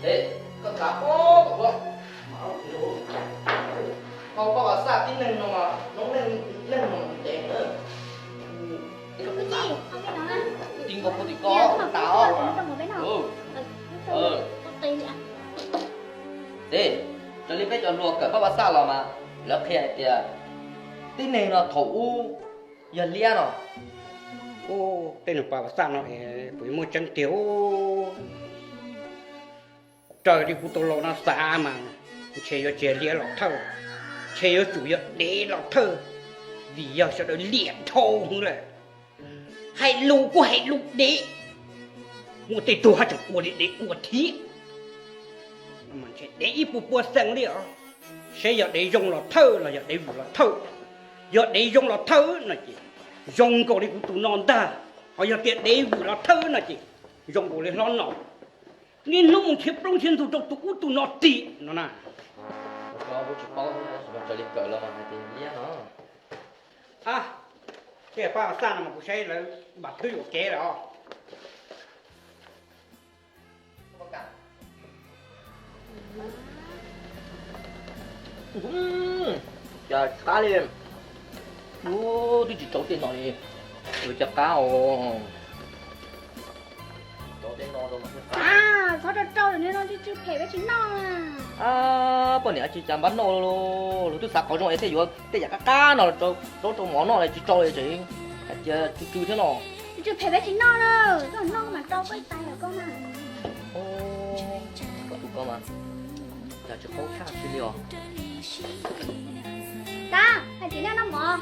Đấy, con cá bó của con. Con có bà xa tí nâng mà nó nâng mà đẹp nữa. Cái gì? Không biết nói á. Tin có thì có, tao. Ừ. Ừ. Đấy, cho nên phải cho luộc cả bà xa lò mà. Lớp khe thì tí này nó thủ giờ lia nó. Ô tên là bà sa nó với một chân tiểu trời đi của tôi lo nó xa mà chế cho chế lia lọc thơ chế cho chủ yếu để lọc thơ vì giờ sẽ đợi liền thô rồi hay lù của hay lục để một tay tôi chẳng của để của thí mà sẽ để ít bùa sang đi à sẽ giờ để dùng lọc thơ là giờ để vụ lọc thơ giờ để dùng lọc thơ là gì dùng cổ đi của tụi non ta họ giờ tiện để vụ lọc thơ là gì dùng cổ lên non nọ nên lúc một chiếc trong thiên thủ trong tụi nó tị nó nè Có bố chú bó cho lên cỡ là mà thì lia nó. à cái bà sa mà cũng sẽ là bà thứ của kế đó Trời cá liền. Ô, tôi chỉ trấu tên nó đi. Tôi chặt cá ồ. Trấu tên nó rồi mà. À, sao trâu nên nó chứ phê với chính nó à. À, bọn này chỉ chạm bắn nó luôn. Tôi sạc có trong ấy thế rồi. Thế giả cá nó trấu món nó này chỉ trâu này chị. Chứ thế nó. Chứ phê với chính nó đâu. Rồi nó mà trâu với tay là con mà. Ô, có mà. Chả chứ khó khác chứ liều. Ca, hay chỉ nó mò.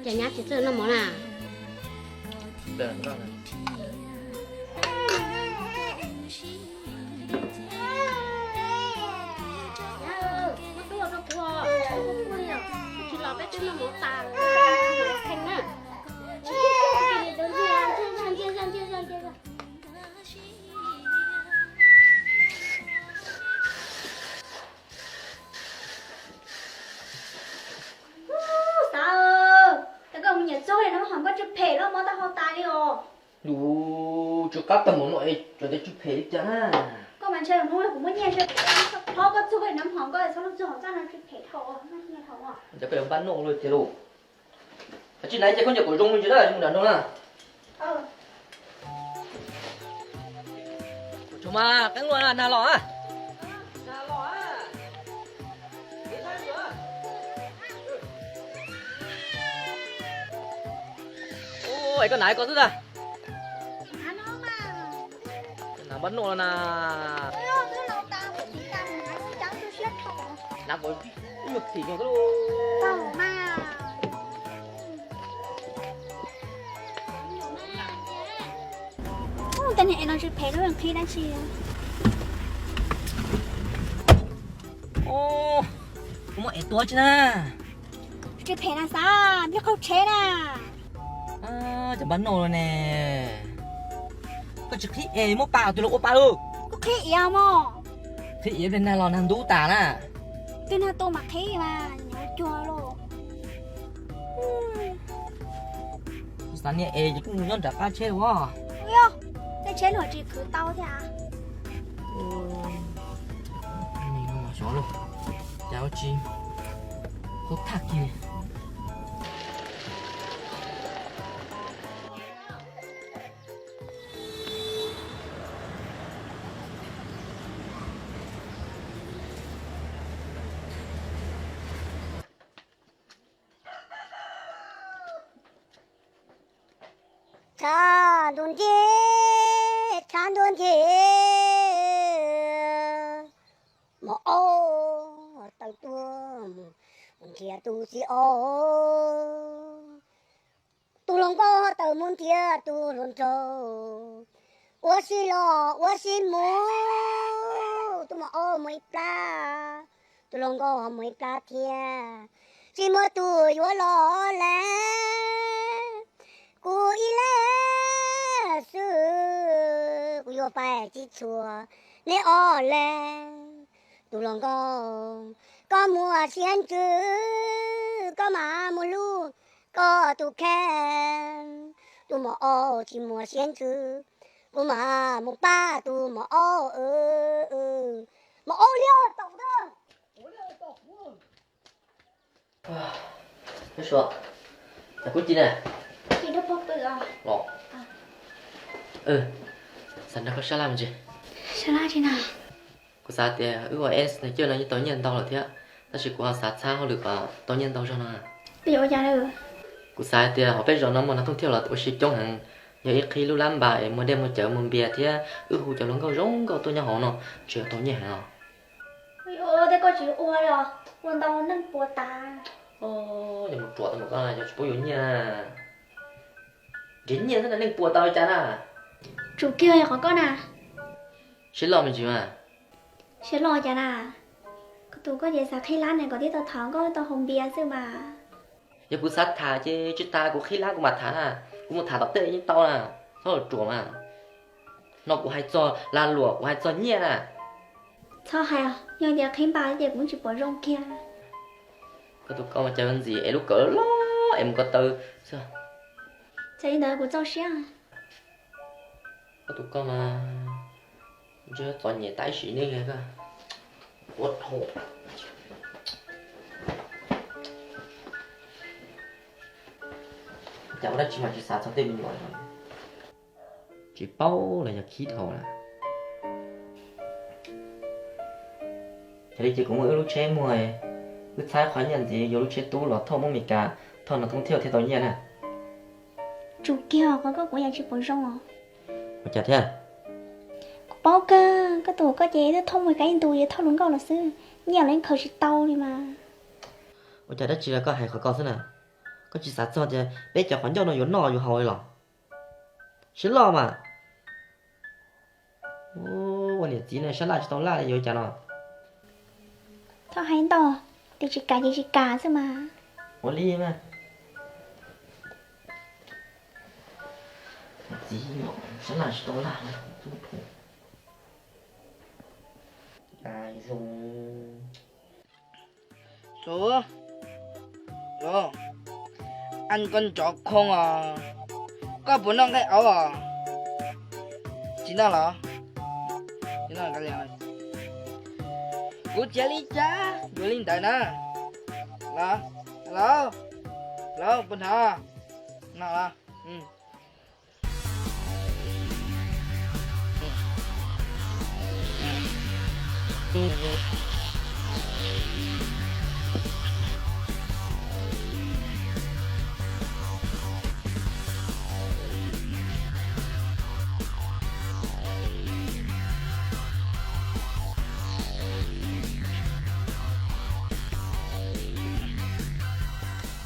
chả nhát chỉ sợ nó món à Đây là này. chỉ lo bé chứ nó món tàng thanh á Đủ chú cắt tầm một nội cho tới chú phê chứ ha. Con bạn chơi nó cũng mới nghe chơi họ có chú phải nắm hỏng coi sao nó chú họ ra nó chú phê thầu nó nghe thầu à Chắc phải bán nổ rồi thế đủ. Chị này chắc con nhập của rung chứ đó chúng đàn đâu nè. Chúng mà cái luôn là nà lọ à. Nà lọ à. Cái sao nữa? Ôi con nãy có rất à. Nà bán nổ là nà. Nà có ngực thì nó luôn. Tên này nó chỉ phê nó bằng khi đã chi Ô, có mọi tuổi chứ na. chỉ phê là sao biết không chế à À, chẳng bán nổ rồi nè. Có trực thị ế một bảo từ lúc ba ư. có khí yêu mà Thị ế bên này là nàng đủ tả nè. tên là tôi mặc khí mà nhớ chua luôn Sáng nay ế chứ cũng nhân trả cá chết quá. yêu cái chế nổi chỉ cứ tao thế à Mình không mà chó luôn. Cháu chim. Hút thạc kìa. cha đồn chi mà ô tao tua kia tu si ô tu lòng có tao muốn kia tu lòng trâu ô si lo ô si mù tu mà ô mấy pla tu lòng có mấy pla thia chỉ mà tu yo lo lẽ cú y lẽ sư cú yo phải chỉ chùa nè o lên tu lòng có mua xiên chữ có mà mua lu có tu khen tu mà o chỉ mua xiên chữ có mà mua ba tu mà o mà o liêu tổng đó cái số là cút chi nè chị đâu bóc bự à lọ sao nó có sao làm gì sao lại thế nào của sao thì ước em này chưa là như tối nhiên tao là thế ta chỉ của họ sát sao họ được tối nhiên tao cho nó bây giờ ra đâu của sao thì họ biết rồi nó mà nó thông theo là tôi sẽ trong hàng giờ ít khi lúc làm bài mà đem một chợ một bia thế ước hồ cho nó có rong có tôi nhà họ nó chưa tối nhiên hả đây có chữ ua rồi còn tao nâng bùa ta giờ một chuột một con giờ bố yếu nha chính nhiên thế là nên bùa tao chán à chủ kia là có con à xin lỗi mình chứ mà sẽ lo chả à tụi có gì sao khi lá này có tí tao thắng có tao hồng bia chứ mà giờ bố sát thà chứ ta của khi lá của mặt thà à cũng một thà tập tệ như tao à sao là chuột mà nó cũng hay cho la lụa cũng hay cho nhiên à sao hay à nhưng giờ khi bà giờ cũng chỉ bỏ rong kia có tụi con mà chơi bên gì em lúc cỡ lo em có từ sao chơi nữa của cháu xem có tụi con mà chưa toàn nhẹ tái sĩ nên cơ quất hồ cháu đã chỉ mà chỉ sát sao tên mình gọi rồi chỉ bao là nhà khí thầu là thế thì chỉ cũng ở lúc chơi mùa cứ thái khoái nhận gì vô lúc chơi tú lọt thâu mông mì cả thâu nó không theo theo tao nhiên à chủ kia có của nhà chỉ bỏ rong à mà chả thế à bao cơ cái tụi có chế nó thông một cái tụi vậy thông đúng câu là sư nhiều lên khởi chỉ tàu đi mà ôi chả đất chỉ là có hay khỏi con thế nào có chỉ sát sao chứ bé chả khoản cho nó vốn nọ vô hồi lọ xin lo mà ôวันนี้จีnày sáng lại tao lại vô chả nó thôi hay tao thì chỉ cả chứ mà ôi li mà gì nó sáng lại tao lại ai dùng số rồi ăn con chó không à có bốn năm cái áo à chính là cái gì này của chế lý cha của linh đại nè là bình hà nào là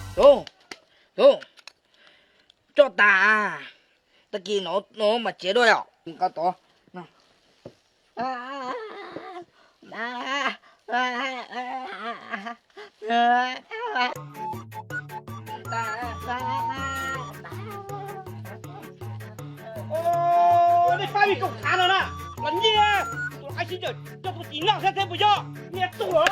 Đồ cho ta kia nó mà chế đôi à có to nào ô đi pha bị cục thán rồi nè lần gì à ai xin rồi cho một tí nào xem thêm cho nghe tủa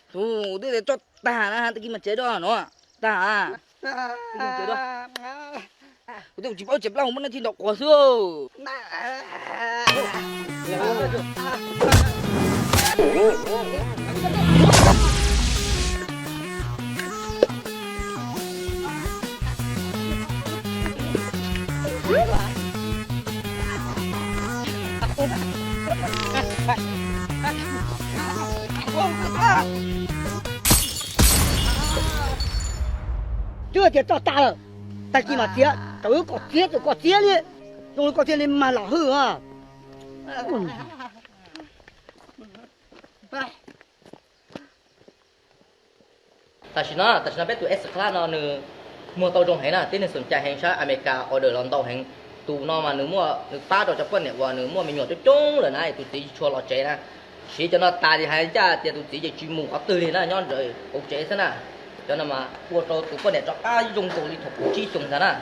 Tuh, dia cot tahan ah, tadi macam doa no. Tahan. Macam doa. Udah cip lah, mana tindak kuasa. Chưa thì cho ta rồi, ta chỉ mà tiếc, tôi có tiếc đi, tôi có tiếc đi mà lão hư à. ta chỉ nói bé tụi S class nó nữa mua tàu trong hành là tên là sườn chạy hành sát America order lon tàu hành tụ nó mà nếu mua nếu ba đồ chấp quân này và nếu mua mình nhỏ cho trống rồi này tụi tí cho lọt chế nè chỉ cho nó ta thì hay cha thì tụi tí chỉ chuyên môn ở từ thì nó nhon rồi ok chế thế nè cho nên mà qua cho tụi quân này cho ai dùng đồ đi thuộc chi dùng thế nè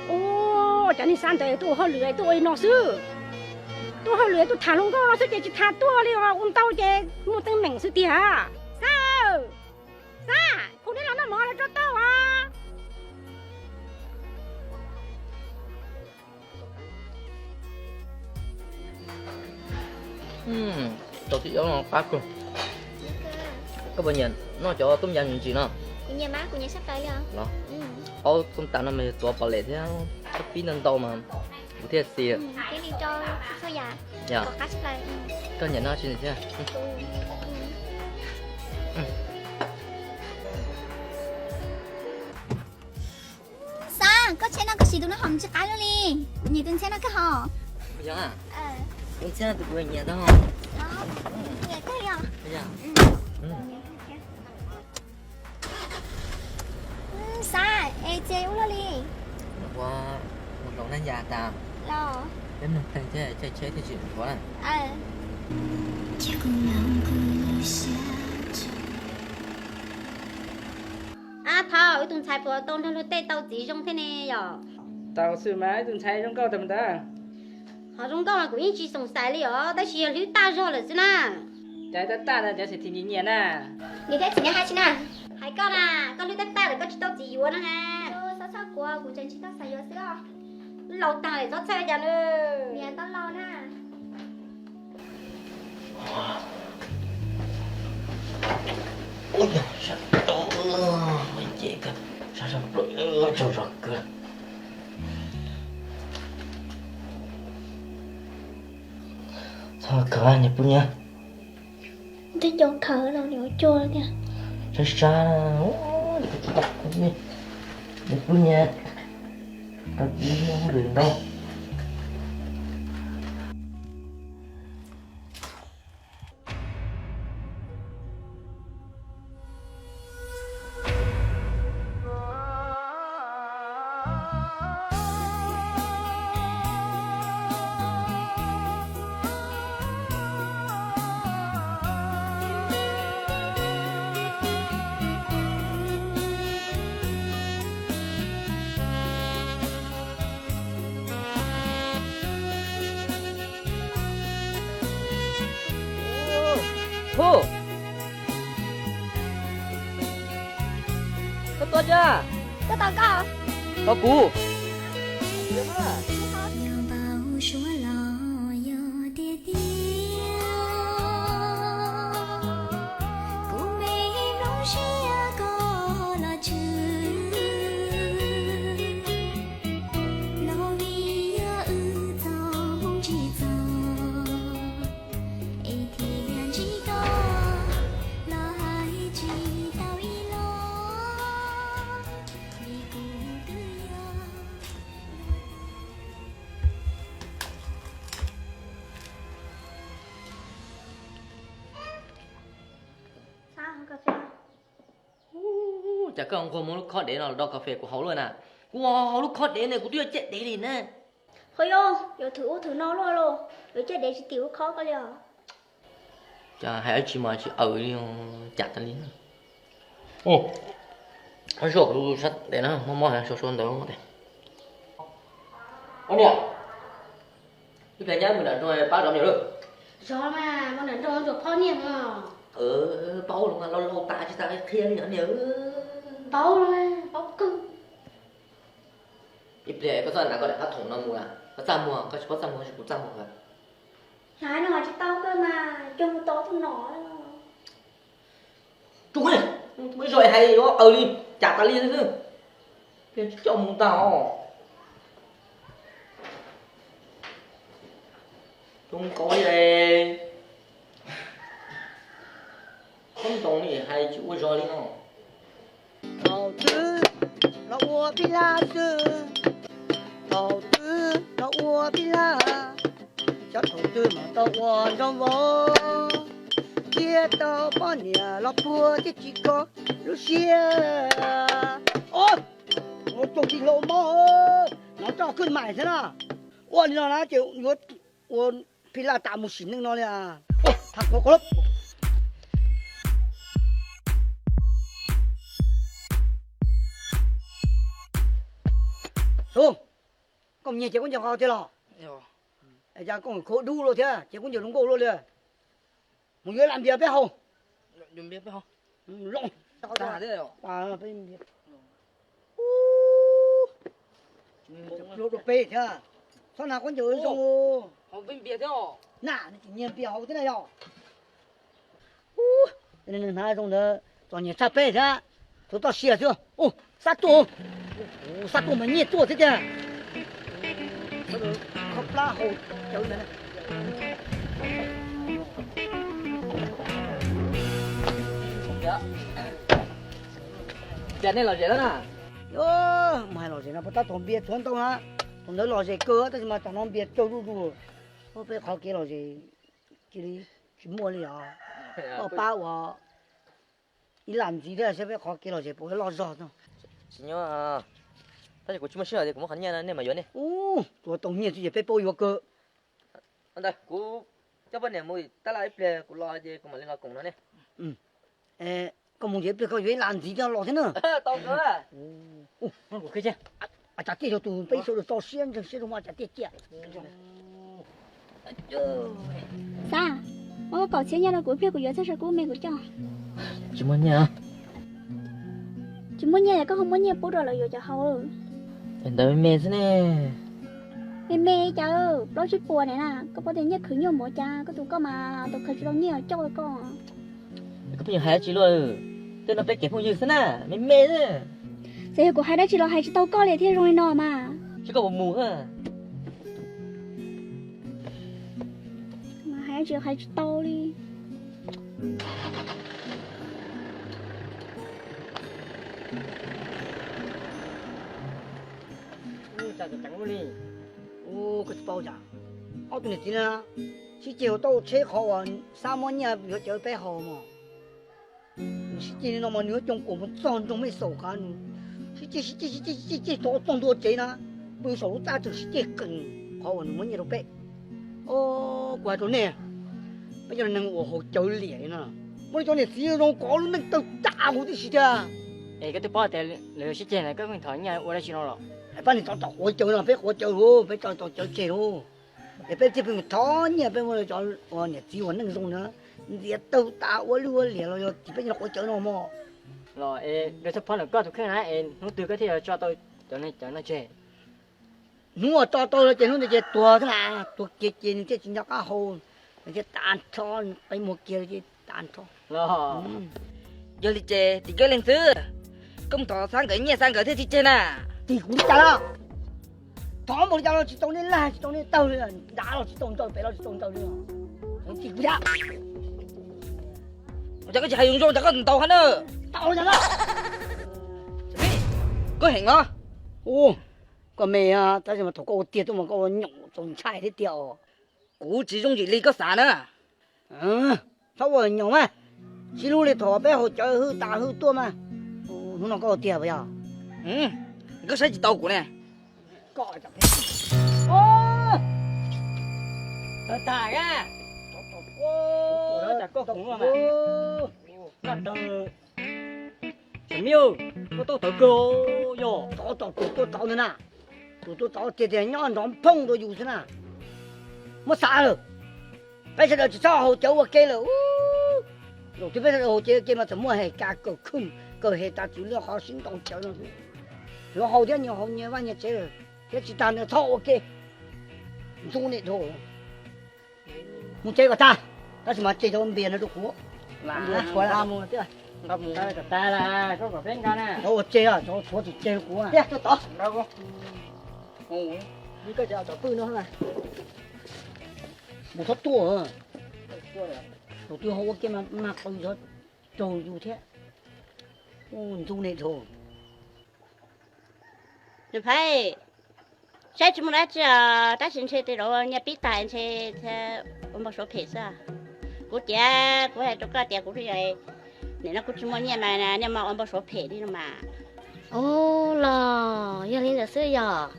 ô cho nên sáng tới tôi họ lười tôi nó sư tôi họ lười tôi thả lông nó sư chỉ thả tôi đi mà tao chơi một tên mảnh sư tiệt sao không biết nó mò là cho tao à đầu tiên nó phát luôn các bạn nhìn nó cho tôm yam những gì nó của nhà má của nhà sắp tới rồi nó tôm tạm nó mớiตัวปลาเล็ดเนี่ยปีนึงโตมาประเทศเสีย cái đi cho sao già dạ có khách sắp tới ก็อย่างน่าชื่นใช่ sao có chơi nó có gì tụi nó không chơi cái luôn đi nhìn tụi chơi nó cái hò bây giờ à ờ cũng sẽ tụi mình nhà đó đó nghe cái gì bây giờ sao ê chơi uống nó đi qua một lòng đang già ta lo đến một thằng chơi thì chuyện quá này ờ à thảo tụi chạy bộ tông theo tê tao chỉ trong thế này rồi tao sư má từng thấy trong câu tầm ta họ trong câu mà cũng chỉ sống sai đi ở đó chỉ lưu ta rồi là chứ na trái ta ta là trái sẽ thì nhẹ nè đi thế chỉ nhà hai chị nào hai con à con lưu ta là con chỉ tao chỉ vô nó ha sao sao của chân chị tao xài vô xíu lâu ta để cho chơi cho nữa nhà tao lo na ôi giời sao mày chị cơ sao rồi sao rồi cơ sao cơ anh nhỉ nhá cái chỗ thở đâu nhỏ chua kìa sao sao đi được punya tao đi không được đâu Hu, có tốt chưa? có tao có Có cú. Chả có ông muốn lúc khó để nào đo cà phê của họ luôn à. Wow, lúc khó để này của tôi chết để đi nè. thôi vô vô thử nó luôn rồi chơi để chị tiểu khó có liều Chả hay chỉ mà chỉ ở đi chặt ta đi. Ồ, anh số tôi sắt để nó mò hàng số đó không thể. Anh nhỉ? Cái này nhá mình đã rồi bao giờ nhiều được. rồi mà con đánh rồi được phong niệm à Bao luôn à, lâu ta chứ ta cái thiên nữa nhớ. bao rồi bao cưng Ít để có sao là có để phát thủng nó mua à? Có ra mua, có ra mua thì cũng ra mua rồi. Trái nó chứ tao cơ mà cho một tó thằng nó Chú ơi, mới rồi hay đó, đi, chặt ta đi chứ. Cái chồng tao. Chúng có đi đây. Không懂你还就会说你哦。老子老我的拉子，老子老我的拉，小头对嘛到我上我，街道把年老婆的几个路线。哦，我走的老毛，老早跟买去了。我你那哪就我皮拉大木行那了。哦，他过了。xuống còn nhiều chị cũng chẳng khó thế nào ai cha con khổ đu rồi thế chị cũng nhiều đúng cô luôn rồi một người làm việc biết không Đừng biết phải không? lộn Cả thế rồi. bên việc lột được bê thế sao nào con nhớ rồi Họ bên biệt thế hả? nà chỉ nhìn việc học thế này rồi nên hai trong đó toàn nhiều sát bê thế tôi tao xìa chưa ô sát tu mà nhiệt tu thế chứ khóc la hồ chậu này Dạ. Dạ này là gì đó nè? mày lo gì nó bắt ta thòng biệt thằng tao hả thằng đó lo gì cơ但是嘛thằng nó biệt châu đủ我被考给了gì cái đi去摸了啊我把我一篮子的是被考给了gì不会老热呢 Nhớ à. Ta chỉ có chúng mình thì cũng khán nhà nên mà nhớ nè. tôi tổng nhiên thì phải bồi vô cơ Anh đây, cô cho bên này mùi ta lại plei cô lo gì cũng mà lên lo cùng nó nè. có một chuyện có chuyện làm gì cho lo thế nữa Tao nữa à. nó có cái gì chả tiếc cho tôi bây giờ được to xiên thì xiên mà chả tiếc chứ Sao? Ô, cậu chia nhau là của phía của giờ sao của mẹ của cho. Chỉ muốn nhà. Chỉ muốn nhà là có không muốn nhà bố rồi là giờ cho hầu. Em tới mẹ thế nè. Mẹ cháu, đó chút bùa này nè, có bao tiền nhất khử nhiều mỗi cha, có tụi có mà tụi khử cho nhiều cho con. Có bao nhiêu hai chị luôn. Tên nó bé kẹp không dư thế nè, mẹ thế. Giờ của hai đứa chỉ lo hai chỉ tao có liền thế rồi nọ mà. Chứ có một mù hả? Mà hai chỉ tao đi. cái bao giờ tôi này thế nào chỉ chiều tôi chế khó hoàn sao mà nhà việc chơi bé hồ mà chỉ chỉ nó mà nhớ trong cổ một tròn trong mấy sổ cả nữa chỉ tổ trong tôi chế na bây giờ ta chỉ chỉ cần khó hoàn muốn nhiều bé qua chỗ này bây giờ năng我chơi liền nè bây giờ này chỉ nó có nó tao trả một cái gì chứ Cái tôi bỏ tiền lừa xích tiền này cái mình thở nhà, tôi đã xin nó rồi. 빨리 저 어쩌나 배 어쩌고 배 저저 저째로 배 집에 더냐 배 뭐 저 원에 지원는 동네 이제 또 따월로 liền 집에 nó 어쩌나 뭐 Rồi, cái thứ phân là có thuộc cái này, nó từ cái thì cho tôi cho nó chơi. 누워 또 저는 이제 또 그나 또 깨진 이제 진짜 가호 이제 단턴ไปmột kia 이제 단턴 Rồi. Giờ đi chơi thì cái lên thứ. Công thọ sang cái nhà sang cái thế thì chơi nè. thì cũng chả là thỏ một chả là chỉ tông lên là chỉ tông lên tàu lên đá là chỉ tông tàu bé là chỉ tông tàu lên thì cũng chả Chắc cái chạy dùng rồi chắc có tàu hết nữa. tàu chả là Có hình không? còn mẹ à tại sao mà thằng cô tiệt tôi mà cô nhộng trồng chai thế tiểu Cú chỉ dùng chỉ ly có xả nữa. sao mà nhộng mà chỉ lúc này thỏ bé hồ chơi hư ta hư tua mà nó nó có tiệt vậy à Có sai chỉ tàu của nè. có chẳng Tải á. Chả có khủng mà. Nó đờ. Chả miêu. Có tôi thở cơ yo. tôi tao nữa nè tôi tao tiệt tiệt nhon nó phong tôi dùng thế nào mất xa rồi bây giờ chỉ sao hồ chơi ok rồi rồi thì bây giờ hồ chơi mà thằng mua hay cả cờ khum cờ hay ta chỉ là họ sinh động chơi rồi rồi hầu thế nhiều hầu nhiều bao nhiêu chơi rồi thế chỉ ta nữa thôi ok dùng này thôi muốn chơi vào ta chỉ mà chơi cho ông biển nó được khổ là quá mua thế Gặp một cái ta là có phèn cái nè. thôi chơi à thôi thôi chỉ chơi của à thế to Đâu không? đi cái chợ tư nữa này một thất tua đầu tiên hậu kia mà mặc bao giờ trồi dù thế dùng này thôi phải sai chúng ta chỉ ta xin chơi từ đó nhà biết tài chơi ông bảo số phê sao cô trẻ cô hay cho cái trẻ cô đi vậy nên nó cô chúng mình nhà mà nhà mà ông bảo số phê đi mà ô là giờ lên được xưa giờ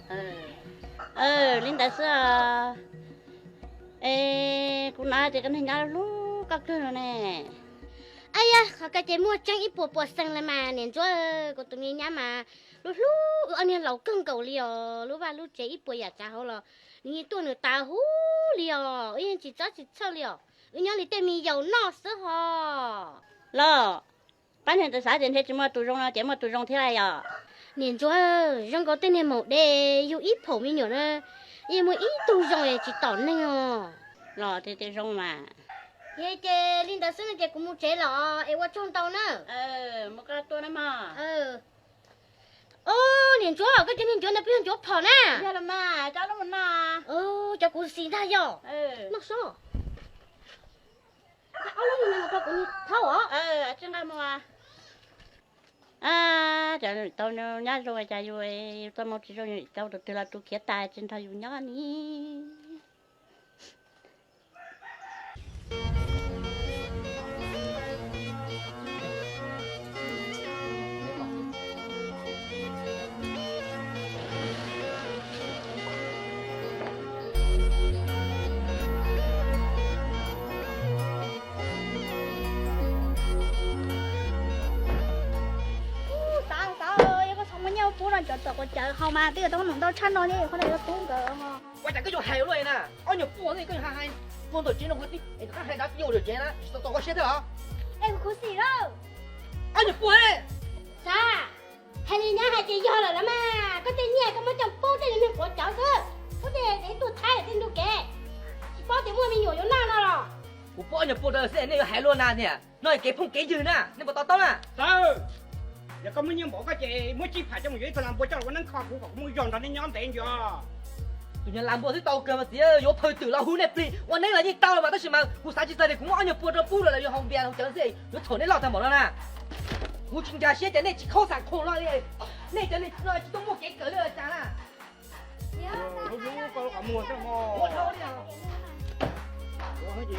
lên đã xưa ê cô nói thì cái này nhá lúc các thứ rồi nè ai ya cái chế mua trang ít bộ sang là mà nên cho cô tụi mình nhá mà lúc anh em lâu cưng cầu liò lúc ba lúc chế ít bộ ya cha họ là你多能打呼了，哎呀，只早只臭了，人家里对面有闹死哈。 lo bán hàng từ xã đến thế chúng mà tụi rong nó mà tụi rong thế này à nên cho rong có tên này một đề yêu ít phổ mình nhiều nè, yêu một ít tụi rong chỉ tỏn này à. lo thì tụi rong mà Ye chế linh đã sinh chế cũng muốn chế lọ, em qua trong tàu nữa. một cáiตัวnày mà ô nên cho cái chân nên cho nó biết cho phò nè. giờ là mà cháu nó mình mà cho cô xin thay rồi. Nó sao? Áo lông này mà cũng thâu hả? chân cái mà trời tao nó nhát rồi trời rồi tao một chỉ rồi tao được từ là tụi kia tài trên thay dùng nhát ní bố là cho có chợ không mà bây giờ tôi không đâu chăn nó đi không này nó tốn cỡ mà quay chẳng cái chỗ hay rồi nè ôi nhiều buồn thì cái hay buồn tổ chiến nó cái cái hay đã nhiều được chế nè tôi có xe thế hả em có gì đâu ôi nhiều buồn đấy sao hay đi nhá hay chị do là mà có tên nhẹ có mấy chồng bố tên mình của cháu cơ có thể để tôi thay là tên tôi kệ bố thì mua mình nhiều chỗ nào nào rồi我不按不得是那个海螺那呢，那给碰给人呢，你不到到啊？ sao giờ có mấy nhân bộ cái chị mới chỉ phải trong một giấy tôi làm bộ cho nó nâng kho của cũng dọn ra đến nhóm tiền chưa tụi nhà làm bộ thì tàu cơ mà tí có thời tử là hú nè pli,วันนี้là như tao là mà tao chỉ mà hú sáng chỉ tới thì cũng ăn nhiều bùa rồi bùa rồi là hồng bia hồng chẳng gì, nó thổi nên lọt thằng bỏ nó nè, hú chúng ta sẽ cái này chỉ khâu sảng khổ lo đi, này cái này nó chỉต้องmua cái cỡ rồi chả nè, nó có cả mua cái mò mua thôi đi à. cái gì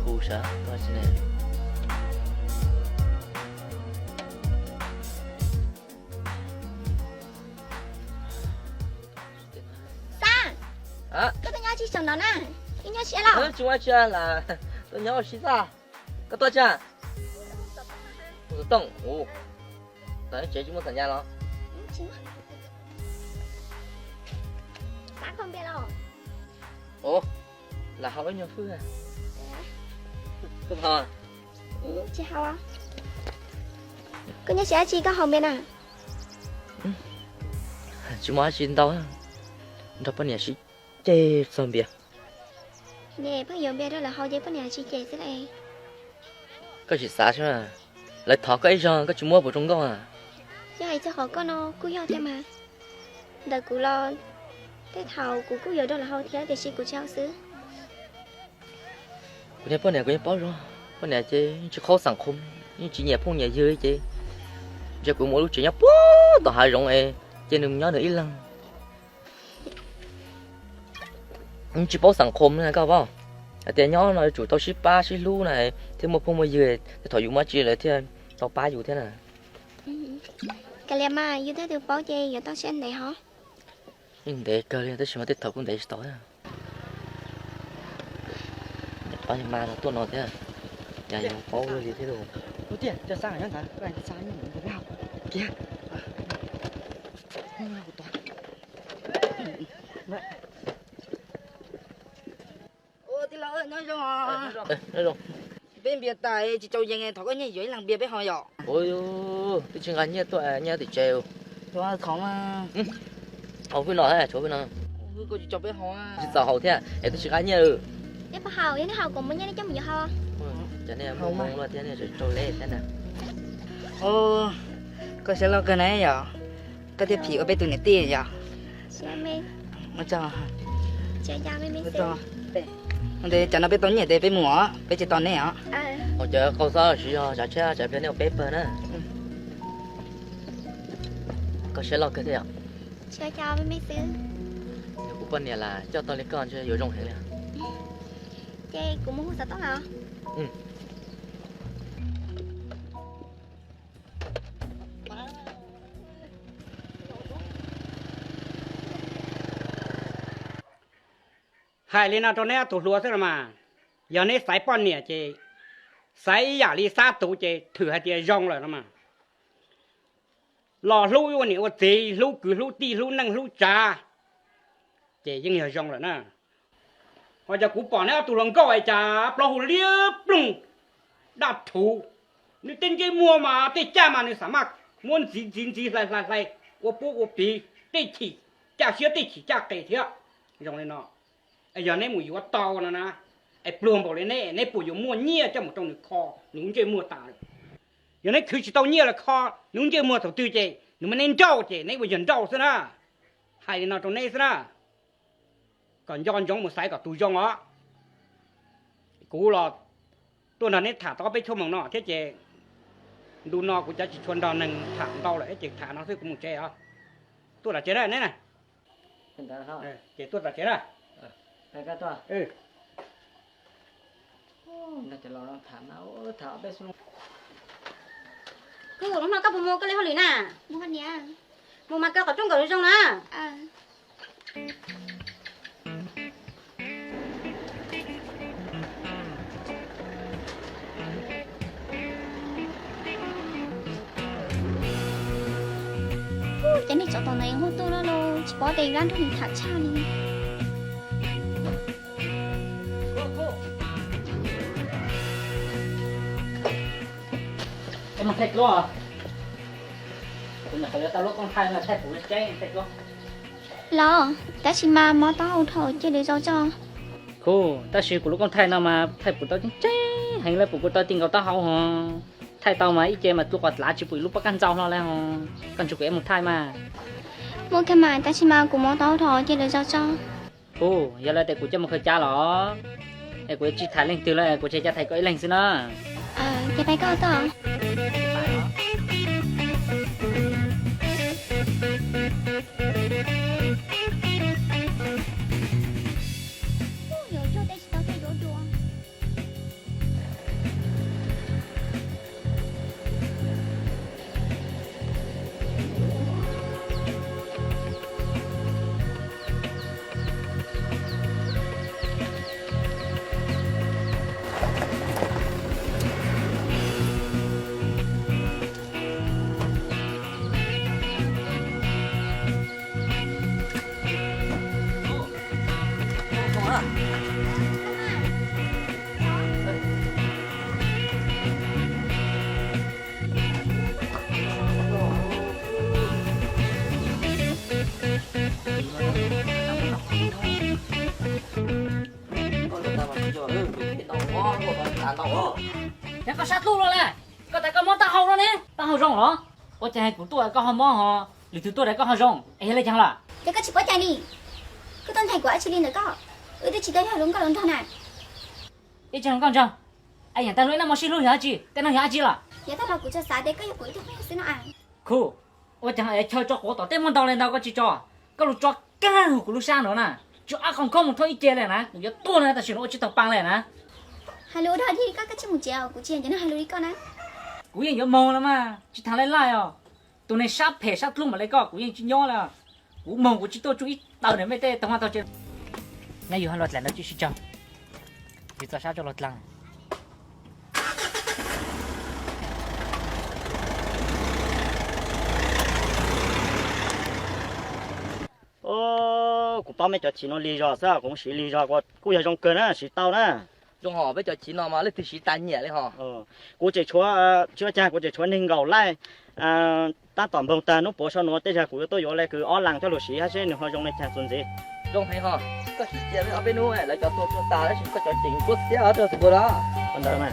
Kusa, what's in it? Sang À, cái tôi nhớ chỉ sẵn đó nè cái nhớ sẽ là chúng ta chưa là tôi nhớ xí ra, cái tôi chưa? Tôi động, ồ, đấy chế chúng ta thành ra nó. sáng không biết đâu Ồ, là học với nhau phương à? Không hả? chị hào à cái nhớ sẽ chỉ có hồng bên à Chúng ta xin đâu á? Đó bên này xí chê xong bia. nè bây giờ biết đó là hầu như bên này chỉ chạy thế này Có gì xa chứ mà? Lại thọ cái rong, có chúng mua bộ trong đó à? chứ hay cho họ có nó cứ nhau thế mà đợi cụ lo cái thầu cụ cứ giờ đó là hầu thế để xin cụ trao xứ Cái bên này có những bao rồi. Bên này chứ chỉ khó sản khung, nhưng chỉ nhẹ phong nhẹ dưới chứ. Giờ cũng mỗi lúc chỉ nhấp bố, tao hai rong ấy, trên đừng nhớ nữa ít lần. Chỉ bao sản khung này các bạn. Tiền nhỏ nó chủ tao ship ba ship lu này, thì một phong mới dưới, thì thổi dùng má chi lại thì tao ba dùng thế này. cái liam mà như thế được bao giờ giờ tao sẽ này hả Nhưng để cơ lên, tôi xem mà tiếp tục cũng để tối à. Bao nhiêu mà nó tuôn nó thế à? Nhà dùng bao nhiêu gì thế rồi? đầu tiên cho sang hả thằng cái này sang như thế nào kia ô thì là nói rồi Nói rồi. bên biệt tại chỉ cho dân thọ có như vậy làm biệt với họ dọ Ôi ôi, tôi chừng ăn nhớ tôi nhớ thì treo. cho không mà Ông với nó hay chỗ với nó. cô chỉ cho với họ Chỉ sợ hậu thế à? Em tôi chừng ăn nhớ. Để bà hầu, để hầu cùng với nhau để cho mình ho. Cho nên mong mong là thế này rồi trâu lê thế nào. ô có sẽ lo cái này dọ cái tiếp thị ở bên tụi này tiền dọ Xe mê, nó cho xe ra mê mê nó xe. cho để cho nó biết tốn nhỉ để biết mua biết chỉ tốn này hả Ông chờ câu sao chỉ cho trả chơi trả bên này paper nữa. Có sẽ lo cái gì ạ? Xe ra mê mê xe. Nếu của bên này là cho tôi lấy con cho vô rong hết liền. Chơi cũng muốn sợ tốt hả? hai lên nào cho nên tụt lúa thế mà giờ này sải pon nè chị sải giả lý sa tụ chị thử hai chị rong rồi đó mà lò lú vô nè ô chị lú cứ lú ti lú năng lú trà chị vẫn hiểu rong rồi nè họจะกูbỏ nè tụi lòng câu ai trà bao hồ liếp lùng đạp thủ nếu tên cái mua mà tên cha mà nếu sắm mặc muốn gì lại ô bố ô bì tên chỉ cha xía tên chỉ cha kể thế rong này nọไอ้ยาเนี่ยหมูอยู่ว่าตอนะไอ้ปลวงบอกเลยเนี่ยปู่อยู่มัวเนี่ยจะหมดตรงนี้คอหนุ่มเจมัวตาเลยยาเนี่ยคือจิตเอาเนี่ยละคอหนุ่มเจมัวตัวตื้อเจหนุ่มมันเน้นเจ้าเจเนี่ยว่ายันเจ้าซะนะให้นอนตรงนี้ซะนะก่อนย้อนจ้องหมดสายกับตูจ้องอ๋อกูรอตัวนั้นเนี่ยถาต้องไปชมของนอเจ๊ดูนอกูจะชวนดอนหนึ่งถามเตาเลยไอ้เจ๊ถามน้องซื้อกูหมูเจ๊อ๋อตัวละเจ๊ได้เนี่ยนะเจ๊ตัวละเจ๊ได้cái cái to nó chỉ lo thảm áo thảo bé xuống cứ lúc nào các bố mua cái lấy hoa lửa nè Mua con nhà. mua mà cái có trong cái trong nè À. Cái này cho tao này hôn tôi nó đâu chỉ bỏ tiền ra thôi mình thả cha đi. em mà thạch lo à cũng là phải tao lúc con khai là thạch của nó cháy thạch lo Lo, ta chỉ mà mò tao thôi chứ để cho. cô ta sử của lúc con thay nào mà thay của tao chính cháy hay là của tao tiền của tao hậu hả thay tao mà ít chơi mà tôi còn lá chỉ bụi lúc bắt căn rau nó là hả căn chụp em một thay mà Mua cái mà ta chỉ mà cũng mò tao thôi chứ để cho. cô giờ là để của cho một khởi cha đó để của chị thay lên từ là của chị cha thay có ý lên xin đó À, cái tay có tao. Thế có sát luôn rồi nè, có tại có món tao hậu đó nè, tao hậu rong hả? Có chạy của tôi có hậu món hả? Lý thứ tôi đấy có hậu rong, ấy lấy chẳng là? Thế có chỉ có chạy đi. Cứ tên thầy của chị Linh được có. Tôi chỉ tới đúng cả lần thôi này. Ấy chẳng con chẳng? Ai nhận ta lỗi nào mà xin lỗi hả chị? Tên nào hả chị là? Giờ tao là của cho xã để cái của tôi xin nó à. Cool. Ôi chẳng ai chơi cho cổ tao tên món tao lên đâu có chị cho. Có lúc cho cá của lúc sang nữa nè. Cho ăn không một thôi ít chơi này nè. Giờ tôi này ta xin lỗi chị tao băng này nè. Hello đó đi các chị một chiều của chị cho nó hello đi con á. Cú yên nhớ mong lắm mà, chị thằng lên lại à. Tụi này sắp phê sắp luôn mà lấy co, cú yên chị nhớ là. Cú mong của chị tôi chú ý tao để mấy tê tao tao chơi. Này yêu hắn lọt lại nó chị cho. Vì tao sao cho lọt lăng. cũng bao mấy cho chị nó lì rồi sao cũng xí lì rồi cô giờ trong cơn á xí tao nè trong họ bây giờ chỉ nó mà lấy từ chỉ tan nhẹ đấy họ cô chỉ chúa cha cô chỉ chúa ninh gầu lại ta toàn bông ta nó bỏ sau nó tới giờ cô tôi vô lại cứ ó lăng cho lũ xí hết chứ họ trong này cha xuân gì trong hay họ có chỉ chơi với ở bênนู้นlại cho tôi ta đấy chỉ có cho chỉnh chút xíu ở chỗ đó còn đâu mà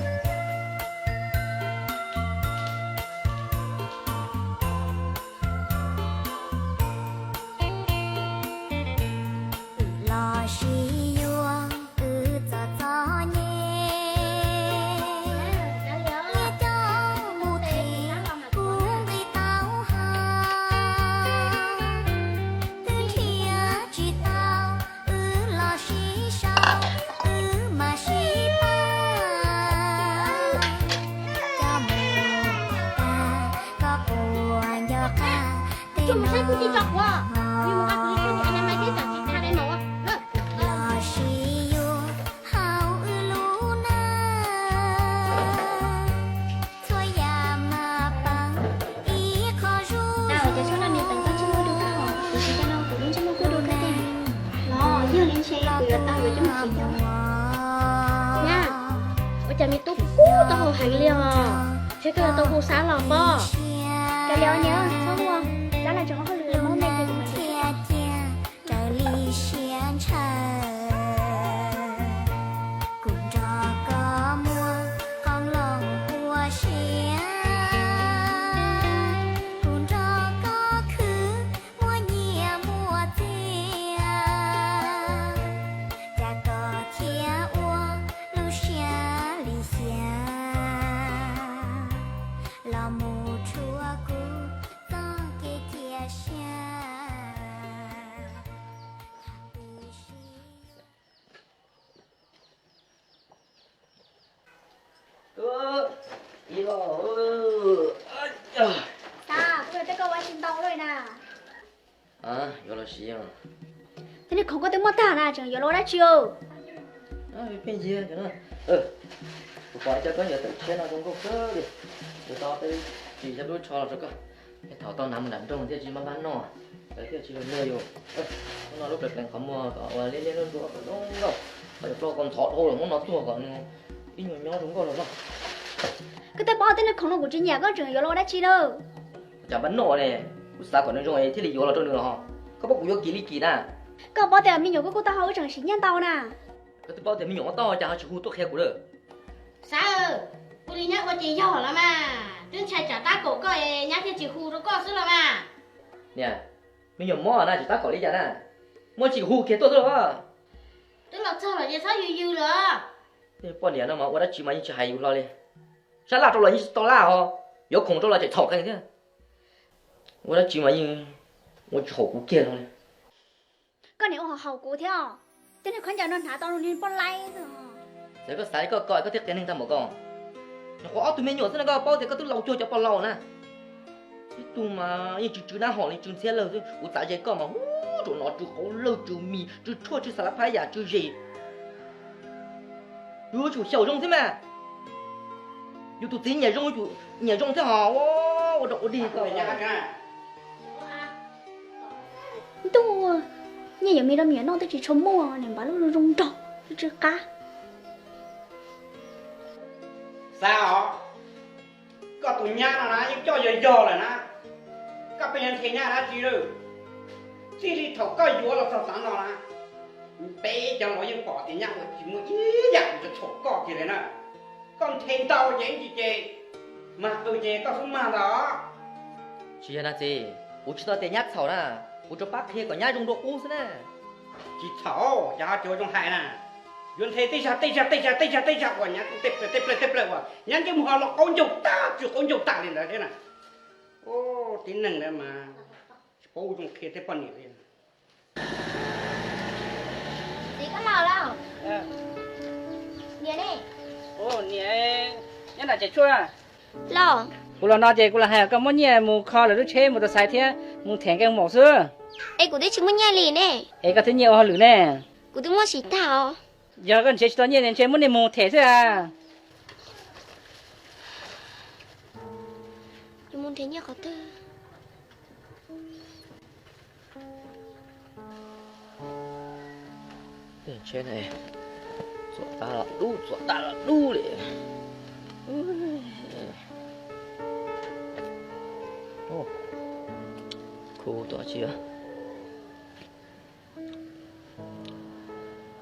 Cuma saya putih cok wah. Ni muka kulit ni ada lagi tak kita ada mau. Chả mi túc cú tao hồ hành liều chứ cái là tao hồ xá lò bò cái liều nhớ sao mua đó là chúng nó hơi lười món này thì cũng vô là gì à? Thế này không có tiếng mother nào chẳng vô lô đã chưa? Bên gì cho nó tôi coi cho có nhiều tự chế nào trong công cơ đi rồi tao tới chỉ cho đôi cho là cái thảo tao nằm trong cái gì mà bán nó cái kia chỉ là nơi vô nó lúc được làm không mua cả lên lên luôn rồi đúng không phải cho con thọ thôi là nó thua còn ít nhỏ nhỏ chúng con rồi cái tay bao thế này không nó của trên nhà có chẳng vô lô đã chi đâu chả bắn nổ này sao còn nó trong ấy thế thì vô là trong đường họ có bốc vô kỳ nè có bao tiền mình nhiều cô ta hậu chẳng xính nhân tao nè cái bao tiền mình nhỏ to chả chỉ hú tốt khéo của được sao cô đi nhắc qua chị nhỏ lắm mà trên chạy trả ta cổ coi nhắc thì chỉ hù nó có sức lắm mà nè mình nhỏ mò nè chỉ ta có lý chả nè mò chỉ hú kia tốt rồi tức là sao là gì sao dư nữa thế bọn nhỉ nó mà qua đã chỉ mà như chỉ hay lo đi sao là trong là như to là ho có không trong là chạy thọc cái thế qua đã chỉ mà như我炒股见了嘞。 con nếu họ hậu cố theo thế này con chào nó thả tao luôn đi bọn lay rồi thế có sai có coi có thiết cái nên thằng một con nó có tụi mình nhỏ thế này có bao thì có tụi lâu chơi cho bao lâu nè tụi mà như chú na họ này chú xe lâu thôi u tại vậy có mà tụi nó chú hậu lâu chú mì chú chua chú salad phai giả chú gì chú chú小众thế mà chú tụi tính nhà rong thế họ ô đồ đi coi tu nhà giờ mình làm gì nó tới chỉ chấm mua này bán luôn rong trọc chưa cá sao có tụi nhá nó nói cho giờ là nó các bệnh nhân thấy nhá nó chỉ rồi chỉ đi thầu có vô là sao sáng nó nè bé cho nó những bỏ tiền nhá chỉ muốn ý dạng cho thầu có gì đấy nè con thêm tao vậy gì chị mà tôi chị có không mà đó chị là gì u chỉ tao tiền nhát xấu nè u cho bác kia có nhát trong độ u thế nè chị xấu cho chỗ trong hai nè Yun thấy tây sa của nhá cũng tiếp lại của nhá cái mùa nó con dục ta lên đấy thế này ô tín năng đấy mà bố trong kia thế con nhiều gì có nào đâu nè đây ô nè nhá là chạy chua à lo cô là nói gì cô là hay có món nhẹ mù kho là lúc chế mù tao xài thế mù thèn cái mỏ xưa ê cô đi chỉ muốn nhai lì nè ê có thứ nhiều hơn lử nè cô đi mua xí thảo giờ con chế cho nhẹ nên chế muốn đi mù thẻ thế à nhưng muốn thế nhá khó tư Tiền trên này ruột ta là đu đấy. Ô, cô tỏ chưa?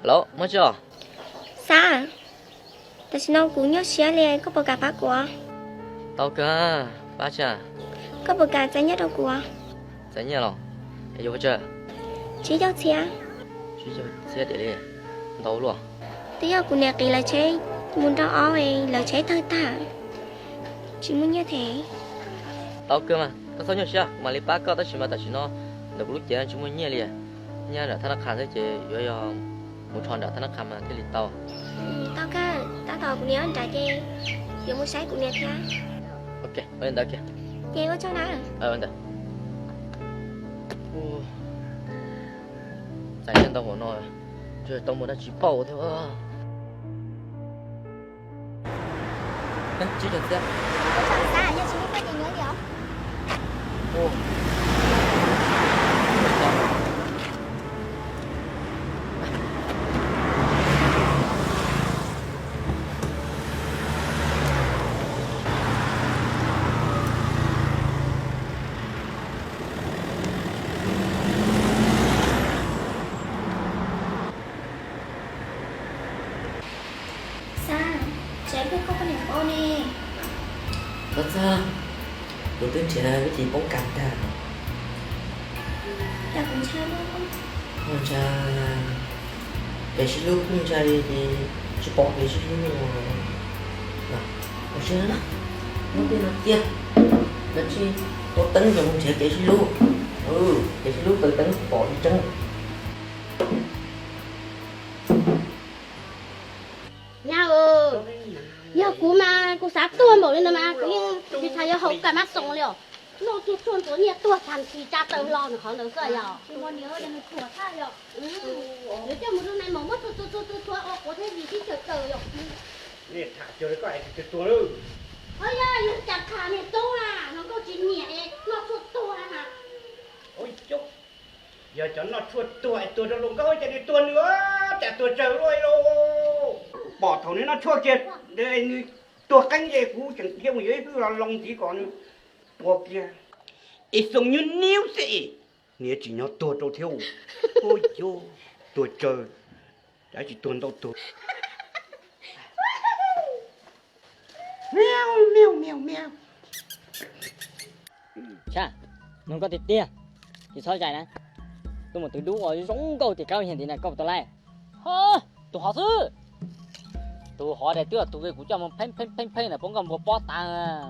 Hello, mới chưa? Sa, ta xin ông cũng nhớ xé liền có bờ cà phá của. Tao cả, ba cha. Có bờ cà trái nhất đâu của. Trái nhiều rồi. Để vô chưa? Chỉ cho xé. Chỉ cho xe để đi. Đâu luôn. Tí giờ cũng nè kỳ là chế, muốn cho ó ấy là chế thơ ta. Chỉ muốn như thế. Tao cơ mà, tao sao nhớ chưa? Mà lấy ba tao chỉ mà tao chỉ nó được lúc chơi chúng mình nhẹ liền. Nhẹ là thằng khăn sẽ chơi, rồi một tròn đã thằng khăn mà cái lịch tao. Tao cả, tao tao cũng nhớ anh trả chê. Giờ muốn sáng cũng nè thế. Ok, bên đó kìa. Chê có cho nào? Bên đó. Giải nhân tao của nó, rồi tao muốn nó chỉ bảo thôi. Chỉ cho xem. Sa, giờ chỉ muốn cái gì nữa vậy? Ô. Sa, chế biết có cái niềm ô nè. Thật sao? Tôi tính chị này với chị bóng cạnh ta. Ta cũng chơi luôn. Con cha để chị lúc con cha đi thì chị bỏ để chị lúc rồi. Nào, con chơi nó. Nó bên nó kia. Nó chi có tấn cho con trẻ để chị lúc. Để chị lúc tự tấn bỏ đi chân. Nhau ơi, nhau cú mà cú sát tuôn bỏ lên đó mà, cái thằng nhau hậu cả mắt sống liền. Nó tuột tuôn tuột nhiệt tuột thằng thì cha tớ lo nó khó nữa cơ giờ. Thì muốn nhớ để mình tuột ra rồi. Nếu cho một lúc này mà mất tuột có thể gì chứ chờ rồi. Nè thả chơi cái cái tua luôn. Ôi giời, nó chặt thả này to à, nó có chín nhẹ, nó tuột to à hả? Ôi chúc. Giờ cho nó tua nó lùng coi cho đi tua nữa, chả tua trời rồi đâu. Bỏ thầu nên nó chua kiệt, để tua canh về cú chẳng kia mà dưới cứ là lòng chỉ còn tua kia. Ít sống như níu sĩ, nếu chỉ nó tua đâu theo. Ôi chú, tua trời, đã chỉ tuần đâu tua. Mèo mèo mèo mèo. Cha, nó có tiền tiền, chỉ sao chạy nè. Tôi một từ đúng rồi, giống câu thì cao hiện thì này câu tôi lại. Hơ, tôi họ sư. Tôi họ để tôi cái của cho một phanh là bóng cầm một bó tàng à.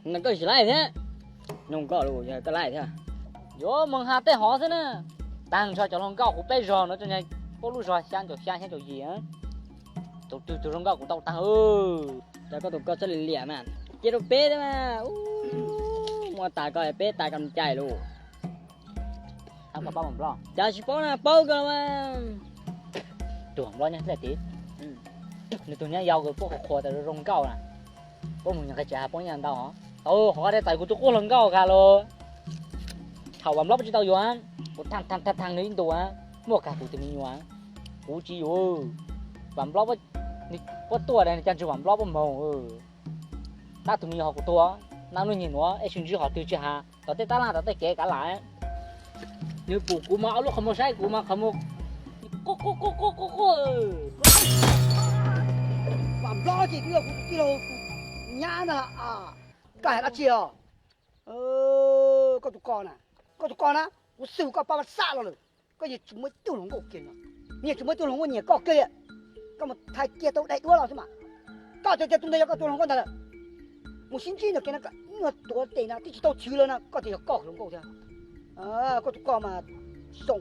Nó có gì lại thế? Nông có luôn, giờ có lại thế à? Vô mong hạt tới họ thế nè. Tàng cho lòng cao của bé giò nó cho nhanh. Có lúc rồi sang cho gì á? Tôi lòng cao của tao tàng Giờ có tụi con sẽ lìa mà. Chết đâu bé đấy mà. Mua tài coi bé tài cầm chạy luôn. Không có bao bằng lo. Giờ chỉ bao là bao cơ mà. Tôi không lo nha, thế tí. Nếu tôi nhá giàu rồi bố khổ tại rong cao nè. Bố mình nhận cái trả bố nhận tao hả? Tao họ đây tại của tôi có lần cao cả luôn. Thảo bấm lóc cho tao vô á. Một thằng đến tụi á. Mua cả tụi mình vô á. Cú chi vô. Bấm lóc có tua đây chẳng chịu bấm lóc màu. Ta tụi mình học của tôi á. Nào nó nhìn nó, ai xin chữ họ từ chứ hà. Tao tới ta là tao tới kể cả lại. Nếu cú mà lúc không có sai cú mà không có cô làm lo gì cái đồ nhá nè à cái là chiều có tụi con á có sưu có bao xa rồi có gì chúng mới tiêu lủng cổ kia nhỉ chúng mới tiêu lủng cổ nhỉ có kia có một thằng kia tao đại đua rồi chứ mà có cho chúng đây có tiêu lủng con thật một xin chi được cái nó ngọt tuổi tiền nào thì tao chứa lên có thể có lủng cổ thôi có tụi con mà sống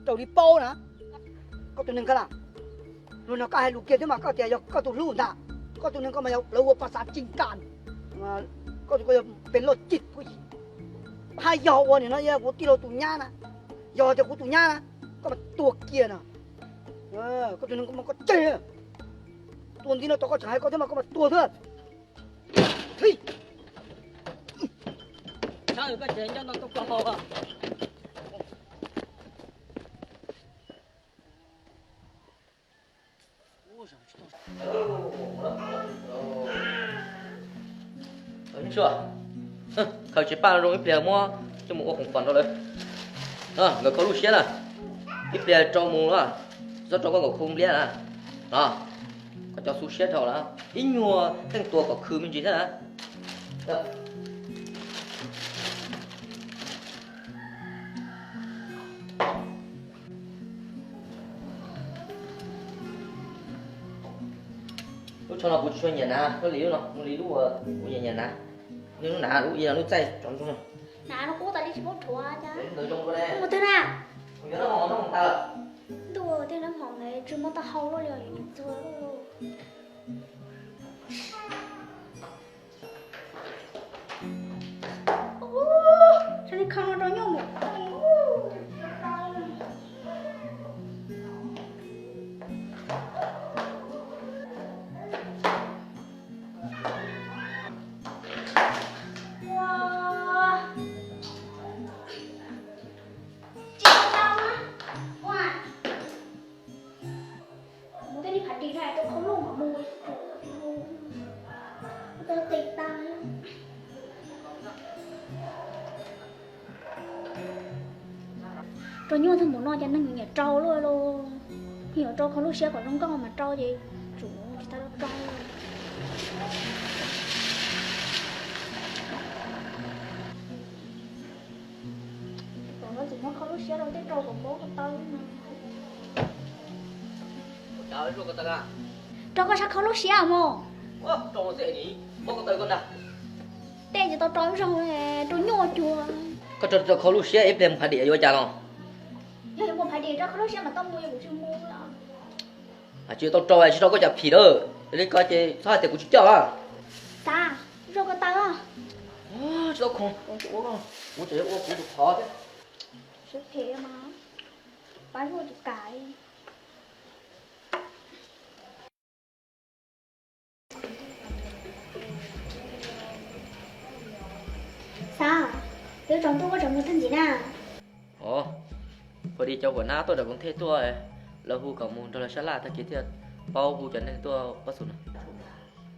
tao đi bao nè có tụiนึงcái nào luôn nó có hai lũ kia thế mà có thể có tụi lũ nào có tụiนึงก็มาเราภาษาจีนกันก็ตụiเป็นรถจิตผู้หญิงให้ยอวันเนี่ยนะยากูตีเราตุ่ญ่านะยอจะกูตุ่ญ่านะก็มาตัวเกียร์นะก็ตụiนึงก็มันก็เจ๊ตัวนี้เราตัวก็ใช้ก็thế màก็มาตัวเพื่อนเฮ้ยใช่ก็เจ๊ยังต้องตัวอ่ะ chưa khởi chế ba rồi ít bèo mua cho một con phần đó đấy người có lúc xé à ít bèo cho mua đó rất cho con không biết à có cho số xé thôi là ít nhua thành tua có khử mình gì thế à lúc cho nó bút cho nhà na nó lý lúc nhà na nếu nó nã lúc giờ nó chạy chọn chung nà nó cố ta đi chỉ bút thua cha tới trong cái này một thế nào nhớ nó không ta đùa thế nó mỏng này chứ mà ta hâu nó liền chưa cho nên không nó nhau một rồi nhau thằng muốn nói cho nó nhà trâu luôn hiểu trâu không lúc xưa còn trong con mà trâu gì chủ ta nó trâu còn nó chỉ nó không lúc xưa đâu tới trâu còn bố con tao trời rồi con ta trâu có sao không lúc xưa mà trâu nó sẽ gì bố con tới con nào tên gì tao trâu rồi trâu nhỏ chùa có cho không lúc xưa ép đem phải địa vô cha không nhưng mà phải đi ra không xem mà tao mua cũng chưa mua là chưa tao trâu này chứ đâu có chả phì đâu để coi chơi sao thì cũng chưa à ta rồi con tao à chứ đâu không cũng chỉ cũng được khó thế sức thế mà bán vô được cái sao đứa chồng tôi có chồng một thân gì nèพอดีเจ้าหัวหน้าตัวเด็กกรุงเทพตัวแล้วหูกับมูลโดนฉลาดตะกี้ที่เป้าหูจะในตัวก็สุด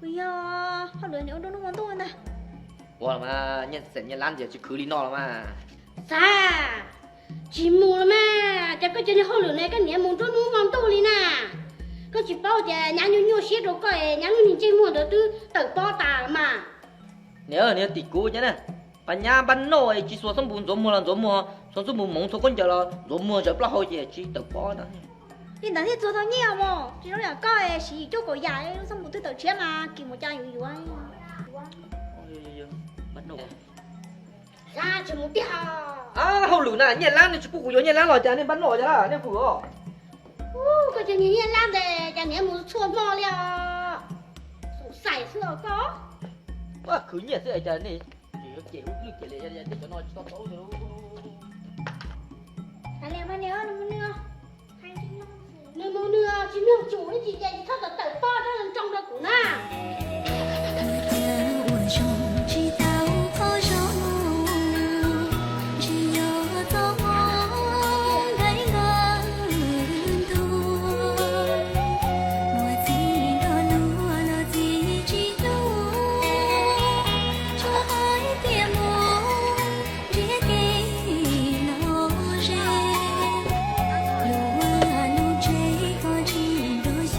bây giờ họ lừa nếu đâu nó muốn tôi nè ว่ามาเนี่ยเสร็จเนี่ยร้านเดี๋ยวจะคืนลีนอแล้วมา Sa, chỉ mù là mà, chắc có chuyện họ lừa này cái nhà mù tôi nuôi mắm tôi đi nè, có chỉ bao giờ nhà nhiều xí rồi coi nhà nhiều chơi mua được từ từ bao tà mà. nếu tiệt cú chứ nèปัญญาบ้านโน่ไอ้จีสัวสมบูรณ์สมมัวสมบูรณ์มงทุกคนจะรอสมมัวจะปลาหอยจีตะป้อนะ đi đánh thì做到nhiều mà chỉ nói là coi xí chỗ cổ dài xong một thứ tự chế mà kìm một chai nhiều anh บ้านโน่ Sa chỉ một tí à. เขาหลุดน่ะเนี่ยร้านเนี่ยปุ๊กอยู่เนี่ยร้านหล่อจ้าเนี่ยบ้านโน่จ้าเนี่ยผัว Có chuyện như làm để nhà nhà mù chua mò liền, sải sữa có. ว่าคืนเนี่ยเสื้อจ้าเนี่ยเจ๋วลึกเจ๋เลยจะจะนอนต้องโต๊ะอยู่ anh em anh nhớ nó nữa Nếu mà nửa chỉ nửa chủ thì chị dạy thật là tự bao đó là trong đó của na. 我中知道可容，只有走在我路，我自的路，我自己路，就爱别梦，只给老人，路啊路追过只多修。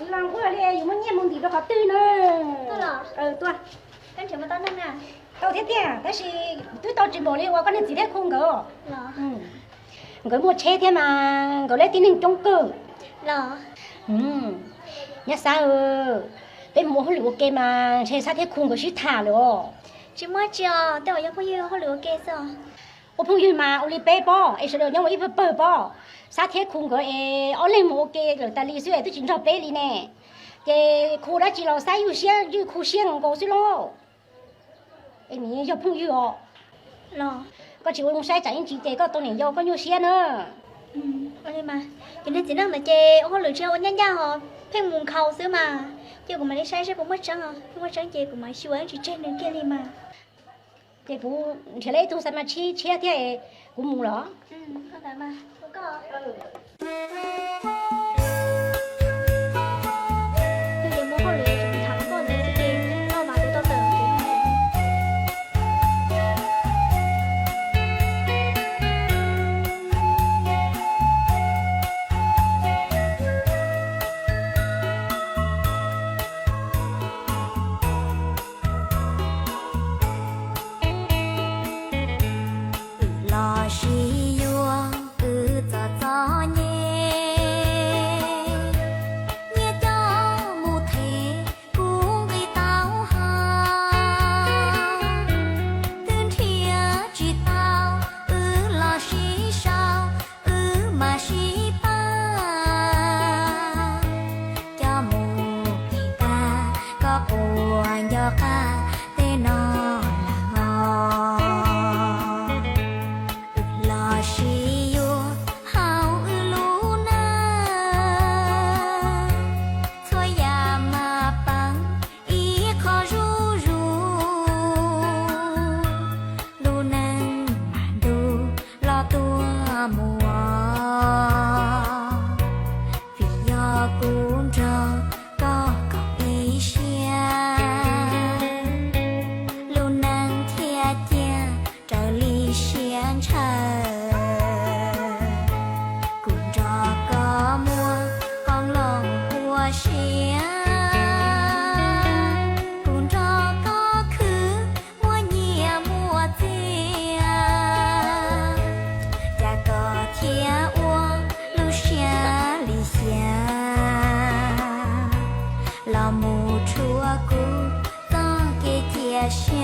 Làm qua đây, dùng mấy nhem mông thì nó khó tươi nữa. tôi là Tôi. cái chuyện mà tao nói nè Tao thế tiền, thế thì tôi tao chỉ bỏ đi qua con này chỉ để không gỡ. là Người mua chế thế mà gọi lấy tin hình trong cơ. Lo. Nhá sao cái mua hơi lúa kê mà chế sao thế khung của chị thả rồi. Chỉ mới chưa, tao ở phong yêu họ lừa kê sao? Ô phong yêu mà ô li bê bò, ấy sẽ được nhau ít bờ bò. Sao thế khung của ô lên mua kê rồi ta li suy tôi chính cho bê li nè. Cái khu đó chỉ là sai yêu xe, yêu khu xe không có xí lo. Em nghĩ cho phong yêu Lo. có chịu không sai chạy chị tế có tôi này do có nhiều xe nữa. Anh mà, cho nên chỉ năng là chê họ lừa treo nhanh nhanh họ, phèn mùng khâu xíu mà. Chứ của mày đi sai sẽ cũng mất trắng à, không mất trắng chê của mày siêu anh chỉ trên đường kia đi mà. Cái phụ thế lấy tôi sao mà chi thế cũng mù đó. Không phải mà, không có. Nhưng để mua họ lừa chúng thắng còn gì sẽ kê, tao mà tao tưởng lo xì yuông cho nhé nhé cho mù thế cũng gây tao hà tên thia chỉ tao lo xì sao mà xì ba cho mù ta có buồn do ca tên nó là xì yo hao luna thôi ya mà bằng ý khó ru ru luna mà du lo tua mùa vì do cũng cho có ý xe luna thiệt chia trở ly xiên trời cũng cho có mua con lòng của xiên cũng cho có khứ mua nhẹ mua tiền cha có chia uống lu xiên ly xiên là mù chúa cũ to kia chia xiên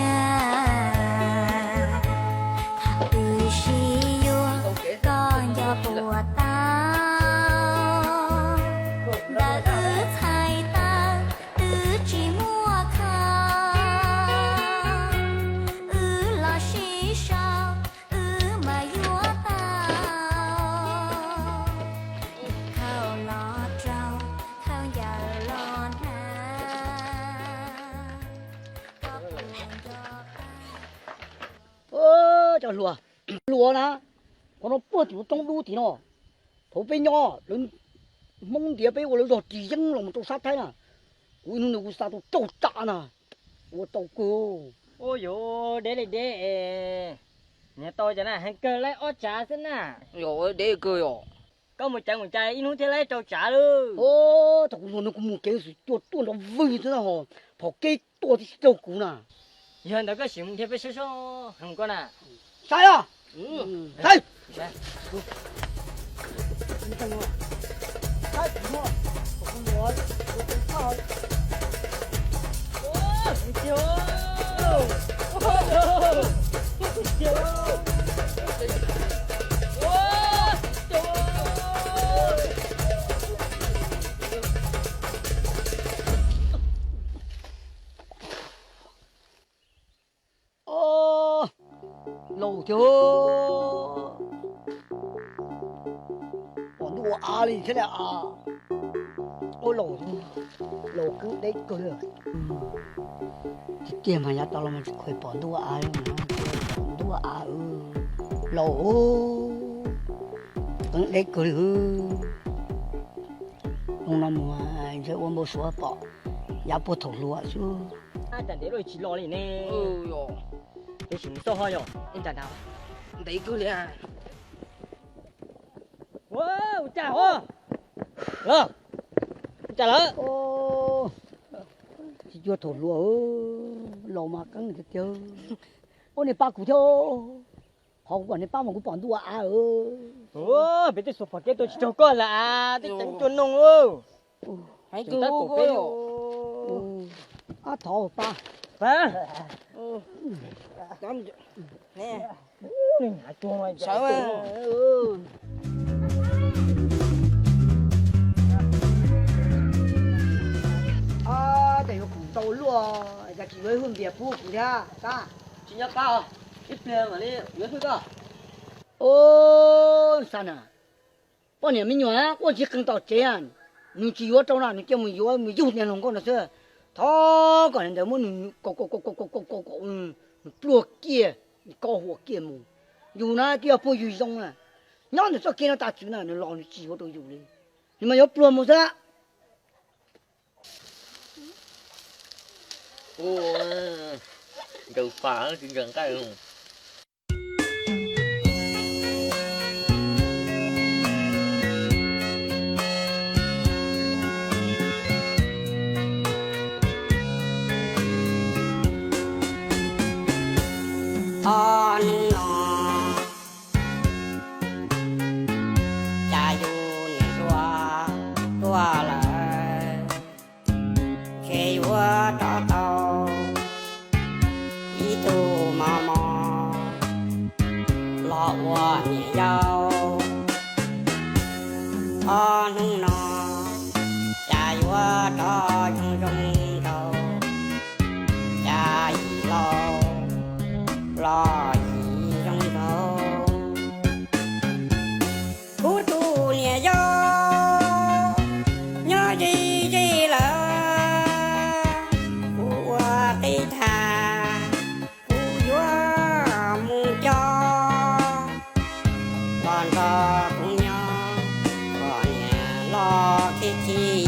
con do bùa tao đã thay ta chỉ mua khao là xí sao mà vua tao khao lo trâu khao giờ lo na có buồn do cho lúa nè còn nó bớt chịu trong đu thì nó thổ bên nhỏ lớn mông địa bên của nó rồi chỉ dân lòng tôi sát thế nè ui nó sao tôi trâu trả nè ui tao cô ôi dồi để nhà tôi cho nè hàng cơ lấy ó trả xin nè Rồi để cười rồi. có một chai ít muốn thế lấy trâu trả luôn ô tao cũng nó cũng một cái sự tua nó vui thế nào họ cái tua thì trâu cũ nè giờ nó có xỉm thì phải số hàng con nè sai à sai Dạ. sai mua không mua không lâu chưa còn đua à đi thế nào à ôi lâu cứ đấy cười rồi tiền mà nhà tao là mình khởi bỏ đua à đua à lâu đấy cười ông năm mà sẽ ôm bộ số bỏ giá bộ thổ lúa chứ chẳng để rồi chỉ lo này nè Rồi. để xỉm số hơi rồi em chẳng nào Đấy cứ liền. wow chào hả lơ chào lơ ô chỉ cho thổ lúa lò mà cắn được chưa ô này ba củ theo họ còn nên bao mà cũng bọn đua à Ồ, bây giờ số phật cái tôi chỉ cho con là à, tôi chẳng cho nông luôn. Hãy cứ cổ cái à thọ ba ba. Cắm nè. Ngã chuông rồi. Sao mà? à để cũng tàu luôn giờ chỉ với hơn việc phụ cũng ra ta chỉ nhớ cao ít tiền mà đi nhớ thôi cơ ô sao nè bao nhiêu mình nhớ tôi chỉ cần tàu tiền mình chỉ có trong nào mình kêu mình dùng tiền lòng con là sao thọ còn để muốn có tua kia có火kia mu有呢就要不有用啊那你说给他打住呢你老你几个都有嘞你们要不么子ôi đầu phá chỉ gần cái luôn on cha yu ni tua lại khi vua đó tàu ý tu mò mò lọ vua nhẹ dâu on nó cha vua đó rung rung đầu cha ý lo gì trong đầu cú tu nhẹ gió nhớ gì là cú cây thà cú vua muôn cho còn lo cũng nhớ còn nhà lo cái chi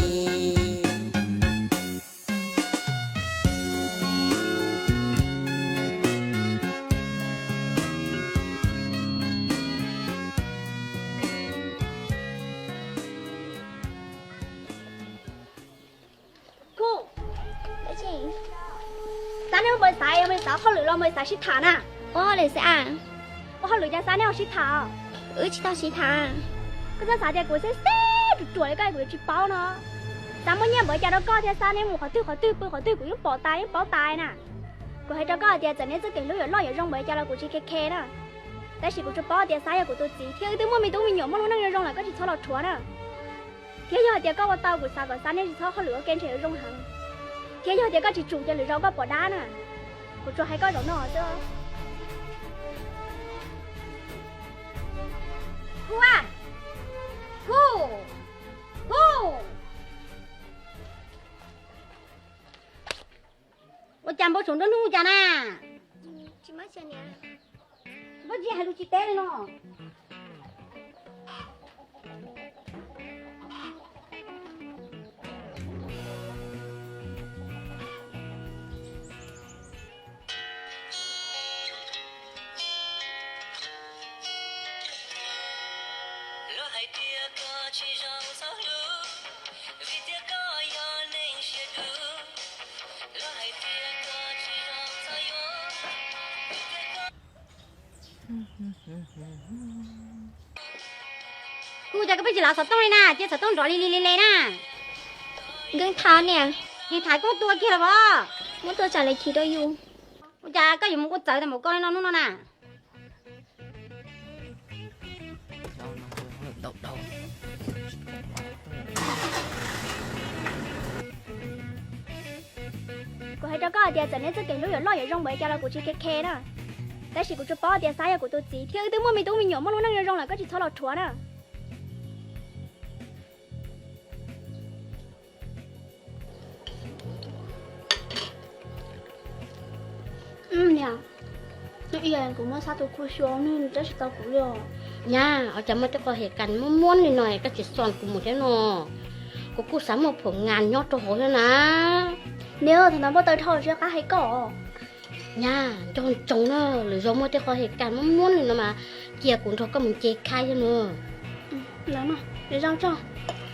sáng nay mới xài mới xài họ lựa lo mới xài xịt thả nè ô để sẽ à họ lựa ra sáng nay họ xịt thả chỉ tao chỉ thà cái ra xài của sẽ chuỗi cái của chị bao nó sáng mới nhớ bởi cha nó coi theo sáng nay một họ tư của những bỏ tài nè của hai cháu coi thì giờ nên rất cảnh lúc lo ở trong bởi cha là của chị khe nè tại chỉ của chị bao thì sáng của tôi chỉ theo từ mỗi mình nhỏ mỗi năng trong là có chỉ cho là chúa nè theo giờ thì có vào tàu của sáng nay chỉ họ lựa kén trẻ trong hàng thế giờ thì có chỉ chủ cho lửa rau có bỏ đá nè, của cho hay có rau nọ chứ. Cu à, cu, bố chăm bố xuống đó nu chả nè. chỉ mất chân nha Bố gì hay lu chi té lên nó. Cu chả có biết gì là sọt tông này nè, chứ sọt tông rõ li nè. gương tháo nè Thì thái con tua kia là bò. muốn tôi trả lời thì đâu yêu Cu chả có dùng một con trời là một con nó nè. đầu Cô hay cho có thì giờ nên rất cảnh lúc lo ở trong bởi cha là của chị khe đó. Tại chỉ của chú bó thì sai của tôi chỉ thiếu từ mỗi mình nhỏ mỗi năng trong là có chỉ thao lọt chúa đó. nè nó yên cũng mới sao tôi khu xuống nên chắc tao cũng rồi nha ở chấm mới có hệ cảnh muốn này này các chị soạn cùng một cái nọ có cô sắm một phổ ngàn nhót cho hồi nè Nếu thì nó bắt tới thôi chứ hay cỏ. nha cho chồng nó rồi giống mới có hệ cảnh muốn này mà kia cũng cho có mình chế khai cho nữa Lắm mà để rau cho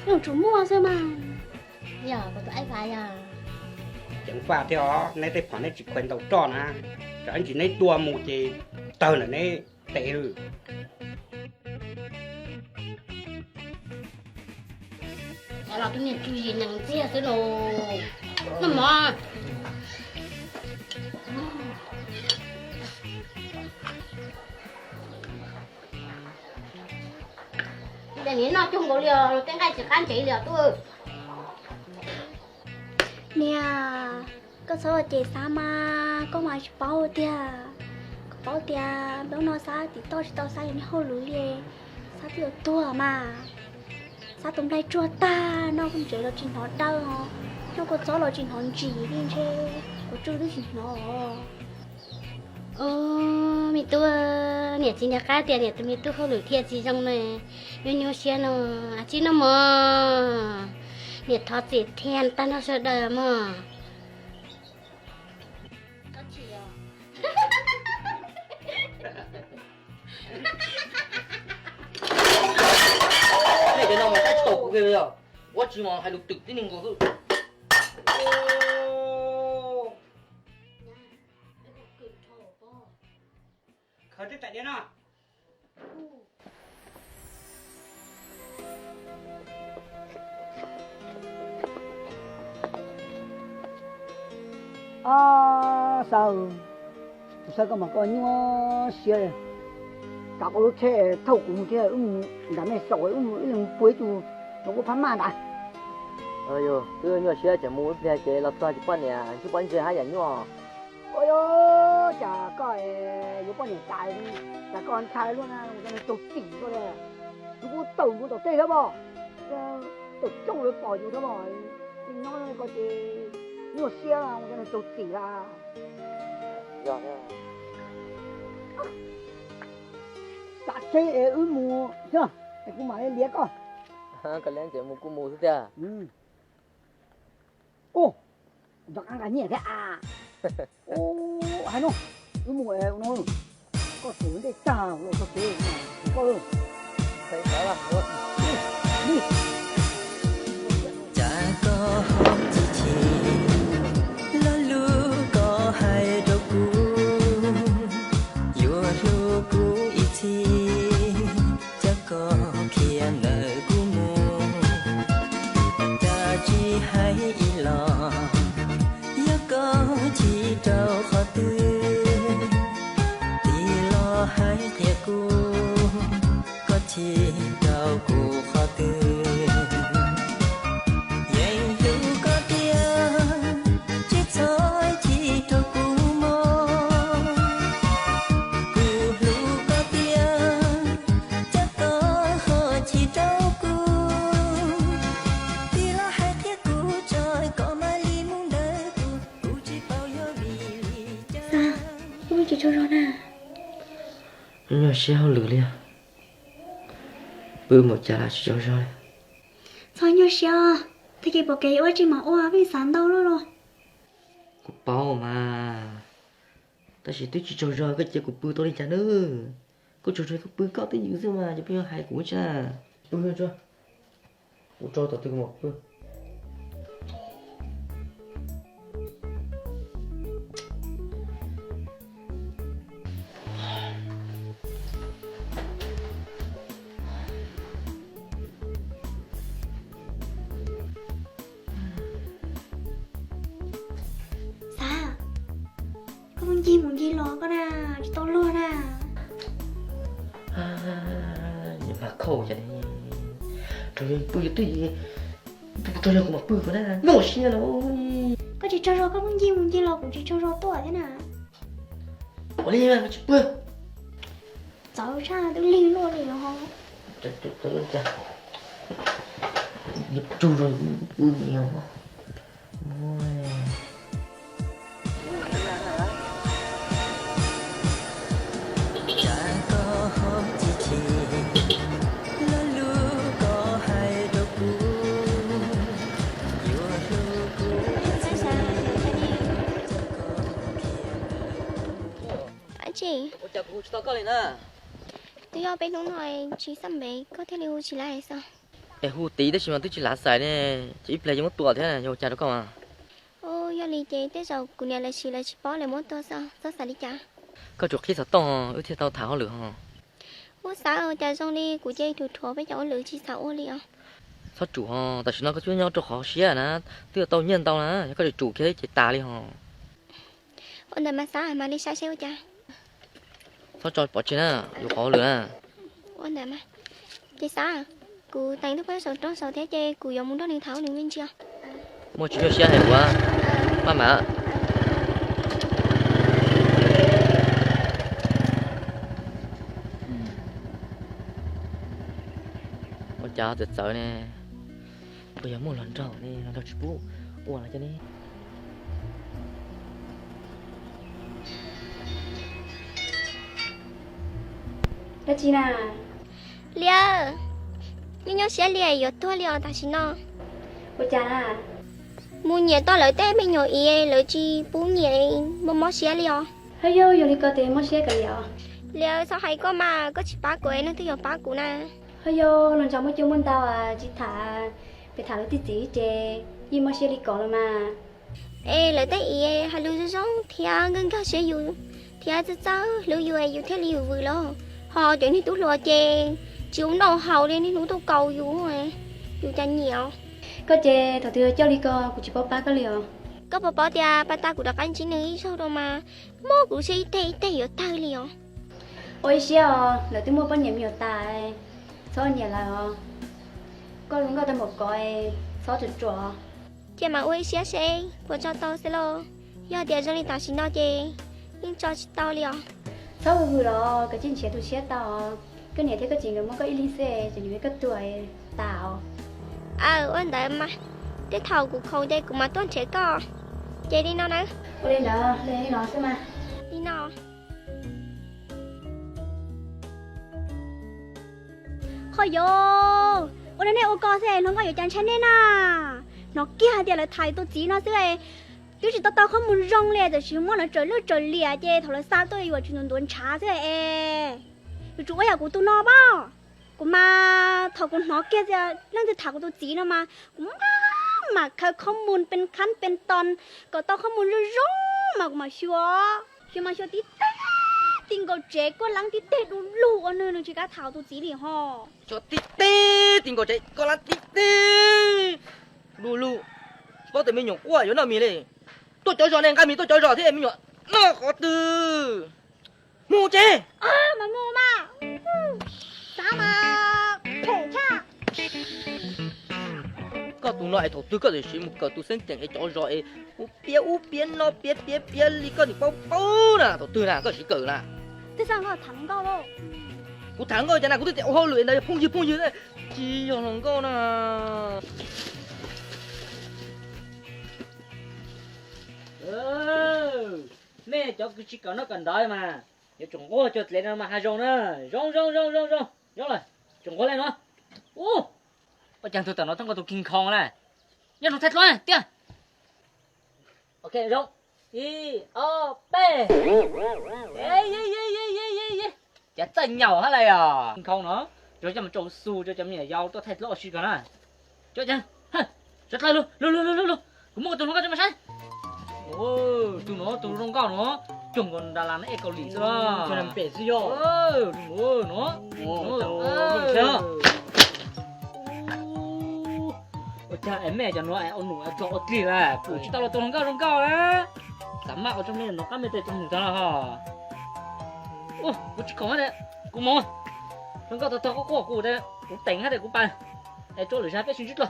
nhưng chú mua sao mà giờ có tụi ai phải à chẳng phải theo này tới khoản này chỉ quen đầu tròn à cho anh chỉ lấy tua một gì tờ là này tệ rồi. là tôi nhìn chui gì nhằng chia thế rồi nó mà để nghĩ nó chung có liều cái cái chỉ ăn chỉ liều tôi nè có số chị sao mà có mà bao tia bao tia béo nó sao thì tôi sao như hôi lưỡi đi sao thì tua mà sao tụi đây chua ta nó không chỉ là chuyện họ đâu nó có số là chuyện họ chỉ đi chứ có chưa được chuyện nó mi tu nè chỉ nhà cái tiền nè tụi mi tu hôi lưỡi thiệt gì trong này nhiều xe nó chỉ nó mà nè thọ chỉ thiên ta nó sợ đời mà này cái nào mà cái tổ cái bây我只望係錄讀啲呢個都。khởi tới tại đây nào. Sao có mà có nhau xia cả có lúc thế thâu cũng thế đã mẹ sỏi cuối tu nó có phán mà đã yo cứ nhau xia chỉ mua cái cái là sao chỉ bán nè chỉ bán chơi hai dạng nhau ôi yo chả có有半年大chả có ăn khai luôn à cái này tổ tỷ rồi nè nó có tàu có tổ tê đó bò tổ trâu nó bỏ vô đó bò nó có gì nhiều xia là cái này tổ tỷ là rồi đã chơi ở mùa chưa cái cũng mà liếc coi cái lên chỉ mua mua thôi à ô nó ăn cái gì thế à ô hay nó ở mùa nó có thể để chào nó có thể có luôn thấy đó là đi chả có hôm chỉ chỉ lo lu có hai đâu cũ vừa lu cũ ít chi chả có kia nợ cũ mù ta chỉ hay ý lo nhớ có chỉ trâu khó tư thì lo hay thiệt cũ có chỉ trâu cũ khó tư chị cho rồi nè nhau xia không lử liền bữa một chả là cho rồi sao nhau xia thì cái bộ cái ôi chị mà ôi với sáng đâu rồi của bao mà ta chỉ thích cho rồi cái chuyện của bữa tôi đi chả nữa có cho rồi có bữa có tới những gì mà cho bây giờ hai của cha bữa cho của cho tao từ một bữa muốn gì lo có nè chị to lo nè nhưng mà khổ vậy trời bự tôi là của một bự của nè ngồi xin nó có chị cho rồi có muốn gì lo cũng chị cho rồi tuổi thế nè ở đây mà chị bự cháu cha tôi liên luôn rồi hả trời nhập chu rồi bự nhiều chị chào cô tao có lên à tôi yêu bé đúng rồi chị xăm bé có thể lưu chị lại sao em hú tí đó chỉ mà tôi chỉ lá xài nè chỉ play giống tua thế này nhưng chả được không à ô yêu lì chị tới giờ cô nhà lại chị bỏ lại muốn tôi sao sao đi cha có chuột khi sao to ước thì tao tháo lửa hả Ủa sao cha xong đi của chơi thủ thua với cháu lưỡi chỉ sao liền. sao chủ họ tại sao nó có chuyện nhau cho họ xía nè tức là tao nhân tao nè có thể chủ cái chỉ ta đi họ Ôn đời mà sao mà đi sai xeo cha. sao cho bỏ chuyện à dù khó nữa Ôn đời mà chị sao cụ tay lúc ấy sợ trốn sợ thế chơi cụ dùng muốn đó đi tháo đi nguyên chưa. mua chuyện cho xía hay quá mà cha thật sợ nè bây giờ một lần trâu nè nó đâu chỉ bố uổng lại cho đi đó chị nào lia nhưng nhớ sẽ lia yếu tôi lia ta xin nó Ôi cha à. muốn nhẹ to lợi té mình nhồi ý lợi chi bú nhẹ một món sẽ lia Hay yo yo đi có tiền mua xe cái liệu. lia sao hay có mà có chỉ ba của nó thì có ba của nè. Hay yo lần sau mới chơi môn tao à chỉ thả phải thả cái tí chè nhưng mua xe đi cỏ rồi mà. Ê lợi té ý hay lưu giống thì ngân cao sẽ dù thì cháu lưu dù dù thế lưu vừa lo họ chuyện đi tú lùa chè chiếu đầu hầu đi nú tô cầu dù rồi dù cha nhiều Có chè thằng thừa cho đi co của chị bảo ba có liệu. có bỏ tia ba ta của đặc anh chỉ nữ sau đó mà mô của sĩ tê tê ở tay liền Ôi xe à là tôi mua bao nhiêu nhiều tài sao nhiều là có những cái một coi sao chụp chùa. chị mà ui xe của cho tao sẽ lo do tiền cho đi ta xin nó chè nhưng cho tao liền Sao vừa đó cái chuyện xe tôi xe tao cái này thấy cái chuyện nó có ít lý xe chỉ những cái tuổi tao. ơn đợi mà cái thầu của khâu đây của mà tuần trẻ co chị đi nào nè Ôi lên đó xem mà. đi nào Thôi yo, ôi này ô co xe nó có nhiều chân chân nên à, nó kia thì là thay tôi chỉ nó sẽ, chứ chỉ tao không muốn rong lẹ rồi chỉ muốn nó trở lẹ chứ, thôi là sao tôi vừa chỉ muốn đốn trà thế ê, chú ấy à của tôi nó bao, của mà thằng của nó kia giờ, nên thì thằng của tôi chỉ nó mà không muốn bên khăn bên tòn, còn tao không muốn rong mà xua tí tình cầu trẻ có lăng tí tê đủ lù ở nơi nó chỉ cả thảo tôi chỉ đi ho cho tí tê tình có chạy có là tí tê lu lu có thể mình nhổ qua chỗ nào mình đây tôi chơi trò này cái mình tôi chơi trò thế mình nhổ nó có từ mua chê mà mua mà sao mà thể cha có tụi nó ai thổ tư có thể xí một cờ tụi sinh chẳng ai cho rồi u biến nó biết li có thì bao nè thổ tư nè có chỉ cờ nè thế sao nó thắng cao đâu cú thắng rồi chẳng nào cú tự hô luyện đây phun dư đây chỉ cho thằng con nè mẹ cho cái chiếc nó cần đói mà giờ chúng có cho lên nó mà hai rong nữa rong rồi chúng có lên nó ô chẳng tôi tưởng nó thằng con tôi kinh khong này nhớ nó thật luôn tiền ok rong đi bê chả tranh nhau hả này à kinh khong nó cho chấm trâu su cho chấm nhảy dao tôi thật lo xí cả này cho chăng rất là luôn cũng một tụi nó cho mà sai tụi nó rong cao nó chúng còn đà làm nó eko lì rồi cho làm bể gì rồi nó cha em mẹ cho nó ông nụ cho ông gì là phụ chỉ tao là tụi nó rong cao á sắm mạo trong này nó cắm bên trong nụ tao là hả ô cô chỉ có đấy cô mong rong cao tao có của đây cũng tỉnh hết đấy cũng bay để cho lửa ra biết suy chút rồi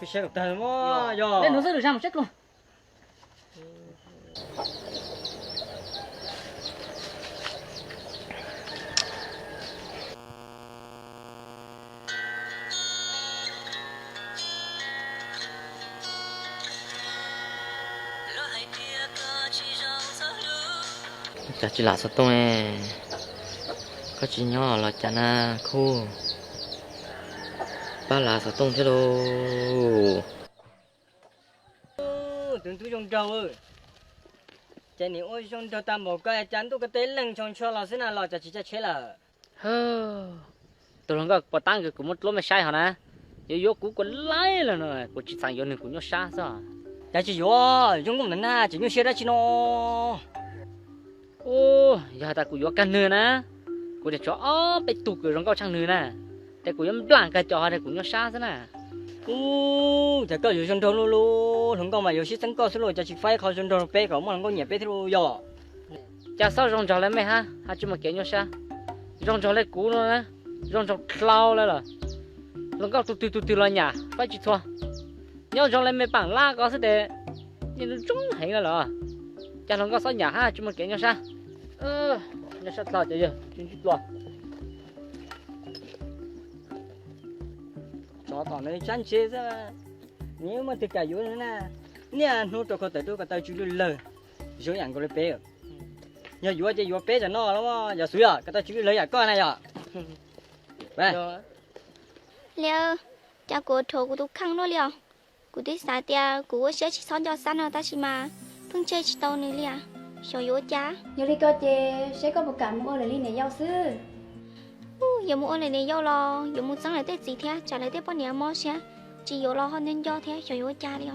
biết xe được tay mà giờ lên nó sẽ lửa ra một chết luôn chả chỉ là sao tôi có chỉ nhỏ là chả na khu ba là sao tôi thế đâu đừng tôi trong trâu ơi chạy nếu ôi trong trâu ta một cái chán tôi cái tên lần trong cho là thế nào là chỉ chết là tôi không có bỏ tăng cái cũng một lỗ mà sai hả nè yếu cũng còn lái là rồi cũng chỉ sang yếu này cũng nhớ xa sao chả chỉ yếu trong cũng nè chỉ nhớ xe đó chỉ nó ô giờ ta cũng yếu căn nữa nè cô để cho bị tụt cái rong cao chẳng nữa nè để cô em blanc cái cho để cô nhớ xa thế nè chả có nhiều sân thôn luôn luôn không có mà nhiều sân có số rồi cho chị phải khỏi sân thôn bé không mà có nhẹ bé thì luôn giờ cha sao rong trò lên mày ha chỉ mà kéo nhớ xa rong trò lên cũ nữa nè rong trò cloud lên rồi rong cao tụt là nhà phải chỉ thua nhớ rong lên mày bằng la có sẽ để nhưng nó trúng hay là cha rong cao sao nhà ha chỉ mà kéo nhớ xa nhớ xa sao chứ chuyện chút lo cho tao này chán chế ra nếu mà tất cả vô nữa nè nè nó cho có tới tôi có tới chú lời rồi ăn có lấy bé nhớ vô chơi vô bé cho nó lắm á giờ suy à cái tao chú lời à con này à vậy liệu cha cô thổ của tôi khăng nó liệu của tôi xả tia của sẽ chỉ sống cho sáng nào ta chỉ mà phương chơi chỉ tao nữa liệu cho vô cha giờ đi coi chơi sẽ có một cảm ơn là liên này giao sư giờ mua này này vô lo giờ mua sáng lại tết gì thế trả lại tết bao nhiêu món xe chỉ vô lo hơn nên do thế cho vô cha đi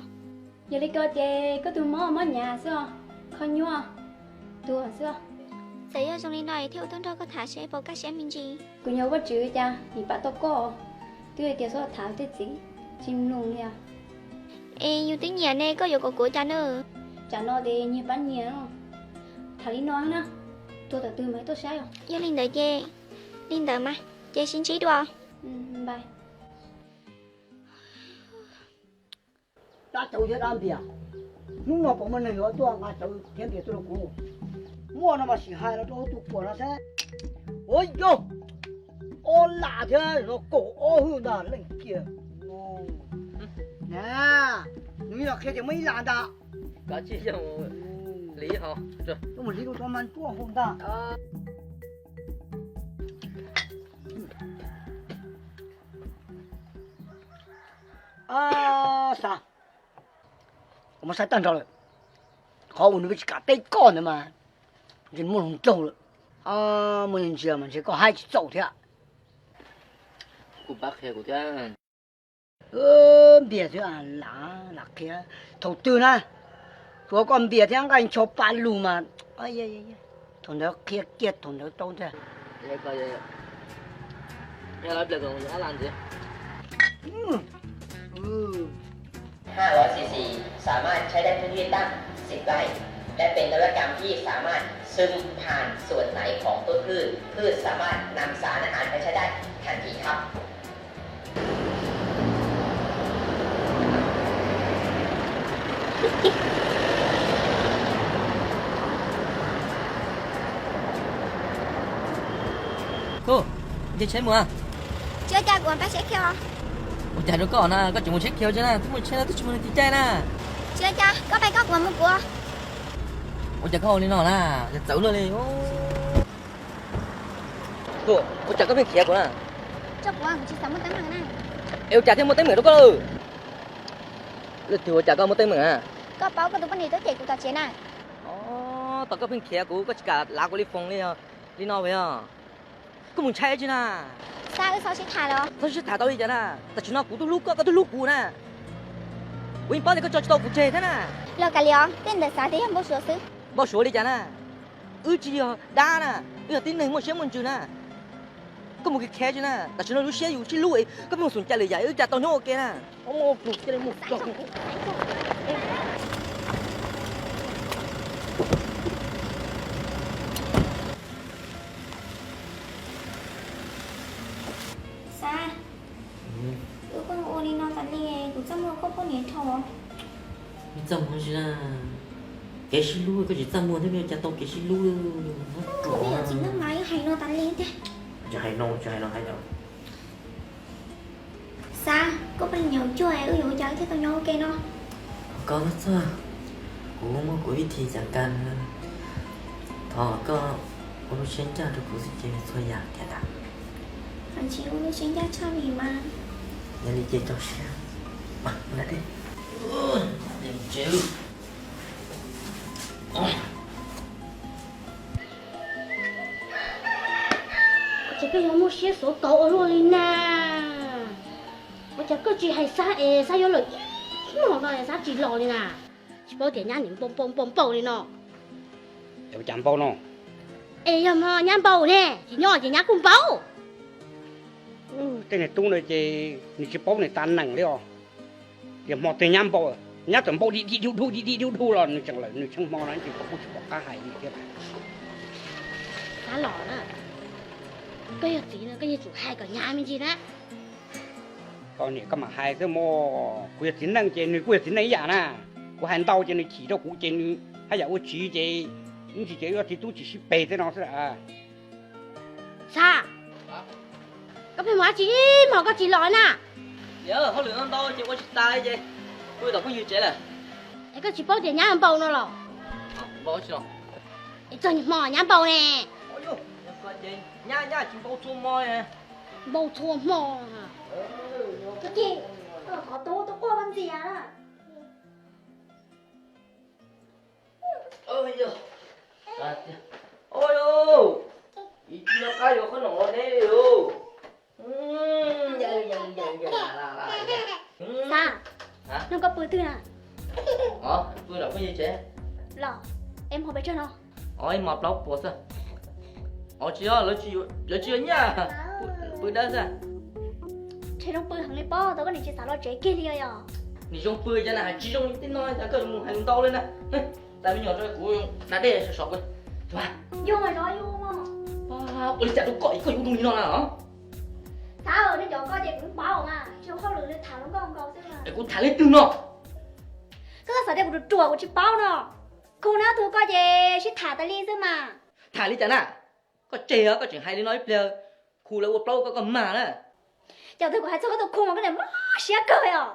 giờ đi coi chơi có tụi mò nhà sao con nhua tụi sao bây giờ trong này theo tôi có thả sẽ vào các xe mình gì cô nhớ bắt chữ cha thì bạn tao có tôi tiền số thảo tết gì chim lùng đi à ê nhiều tiếng nhà này có vô của cha nữa cha nó thì nhiều bán nhiều thảo đi nói nè tôi tự mấy tôi sai không giờ linh đợi chê linh đợi mà chê xin chí đùa bye đã chịu thế làm gì à lúc nào bọn mình nữa tôi ngã chịu thêm việc tôi đâu cũng mua nó mà xì hai nó tôi của nó sẽ ôi yo ô lạ thế nó cổ ô hư đó lên kia nè nếu là khi thì mấy lạ đã có chi cho lý hả rồi tôi một lý do cho mình tua hôm ta sao mà sai tan rồi khó muốn với cả tay con nữa mà chỉ muốn hùng trâu rồi mình giờ mình sẽ có hai chiếc trâu thế ạ của bác hè của cha bia thế à là kia đầu tư nè tôi còn bia thế anh cho bán luôn mà ai thằng đó kia thằng đó đâu thế vậy coi vậy nhà làm được rồi nhà làm gì 500 ซีซีสามารถใช้ได้พื้นที่ตั้ง 10 ไร่ และเป็นนวัตกรรมที่สามารถซึมผ่านส่วนไหนของต้นพืชพืชสามารถนำสารอาหารไปใช้ได้ทันทีครับ cô đi chơi mùa chưa cha của bác sẽ kêu một chai đâu có nè có chừng một chiếc kêu chứ nè một chai tôi chừng một tí chai nè chưa cha có phải có của một của một chai có lên nọ nè chặt走luôn đi cô một chai có viên khía của nè cho của chỉ sống một tấm hàng này yêu chặt thêm một tấm mửa đâu có đâu lịch thì một chai có một tấm mửa à có báo có tụi bên này tới chạy của tao chế này tao có viên khía của có chỉ cả lá của đi phong đi nọ vậy à có muốn chơi chứ nè sao cái sao sẽ thả đó sao sẽ thả tao đi chứ nè tao chỉ nó của tôi lúc có tôi lúc của nè Win bao giờ có cho tao phụ chơi thế nè lo cả lion tên là sao thế không bao số xứ bao số đi chứ nè chỉ đa nè bây giờ tin này mua xe muốn chứ nè có một cái khe chứ nè tao chỉ nó lúc xe dù chỉ lúc ấy có một sủng chạy lời giải chặt tao nhớ ok nè một cái này một sao ủa con ô đi nó tắt đi cũng chắc mua có nhẹ thôi Dòng không chứ là cái xí lưu có chỉ ra mua thế bây giờ tao cái xí lưu bây giờ chính nước máy hay nó tắt lên thế cho hay nó hay đâu sao có bên nhiều chưa ai ưu cháu thế tao nhớ ok nó có sao cũng mà của thì chẳng cần thọ có ông sinh ra được của sự chơi thôi à cái đó anh chị uống nước sinh ra cho mình mà nhà đi chơi cho xe mà lại đi đừng chịu chỉ bây giờ mua xe số tổ rồi nè chỉ có chỉ hay xa xa vô lời nó nói xa chỉ lò đi nè chỉ bao tiền nhà những bông đi nó đều chạm bao nó ê mà nhám bầu nè chỉ nhỏ chỉ nhá cùng bầu tên này tu này chị chỉ bố này tan nặng đấy à thì một tên nhám bầu nhá tầm bầu đi điêu thu là nó chẳng là nó chẳng mò nó chỉ có một cá hải gì kia cá lỏ nè cái gì nữa cái gì chủ hai cả nhà mình gì đó còn này các mà hai cái mò quyệt tính năng trên quyệt tính này giả nè của hành tàu trên này chỉ cho cụ trên hay là của chỉ chị những chị chơi thì tôi chỉ ship bề thế nào thế à sao có phải nói chị mà có chị nói nè giờ họ lựa ăn đâu chị có chị tay chị tôi đâu có như thế là cái có chị bao tiền nhám bầu nó rồi bao nhiêu cho nhịp mò nhám bầu nè ôi yo nha chị bao chua mò nè bầu chua mò hả cái gì có tôi qua bên gì à ôi yo ôi yo 이쪽까지 가 너네요. Sao? Nó có bữa tư nè. Bữa nào có gì chế? Lọ, em không biết cho nó. Em mập lắm, bố sao? Chị ơi, lấy chị nha. Bữa đó sao? Chế trong bữa thằng này bó, tao có định chế xả lo chế kia đi rồi. Nì trong bữa cho này, chỉ trong những tin nói, ta cần một hành tao lên nè. Tại vì nhỏ cho cô đã để sợ sọc rồi. Thôi. Vô mày nói vô mà. Ôi chả đúng cõi, có dùng đi nó nào? Sao rồi, nó coi chị cũng bảo mà. Chứ không được thả nó con xem mà. Để cô thả lên tương nó. Cái sở đẹp của chùa của chị bao nó. Cô nào tôi coi chị sẽ thả tay lên xem mà. Thả lên chả nè. Có chê á, có chuyện hay đi nói bây khu là uống lâu có còn mà nè. Chào tôi của hai cháu có tôi khung mà cái này mất xé cười à.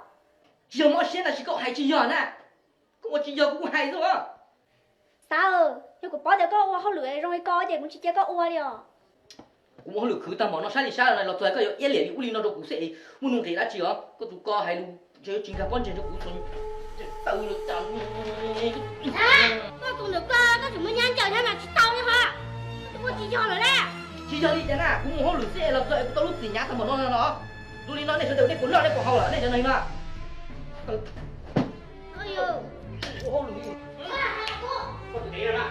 Giờ mất xé là chỉ có hai chị giờ nè. Có một chị giờ cũng hay thôi á. Sao? Nhưng của bó giờ có không lưỡi rồi coi chị cũng chỉ có ua đi à. Cũng không được khứ tầm nó sai thì sai này là tôi có yên lệ đi nó đâu cũng sẽ muốn nung thì đã chỉ có tụ co hay lu chơi chính cả con chơi cho cũng thôi. Tao được chẳng. Có tụi được có chúng mới nhanh chờ thế là chỉ tao nhá hả? Tôi chỉ cho rồi đấy. Chỉ cho đi thế nào cũng không được sẽ là tôi tao lúc gì nhá thằng nó tôi đi nó này cho đều để cuốn lọ để của hậu là này cho này mà. Ôi ơi. Không được. Con thấy rồi nè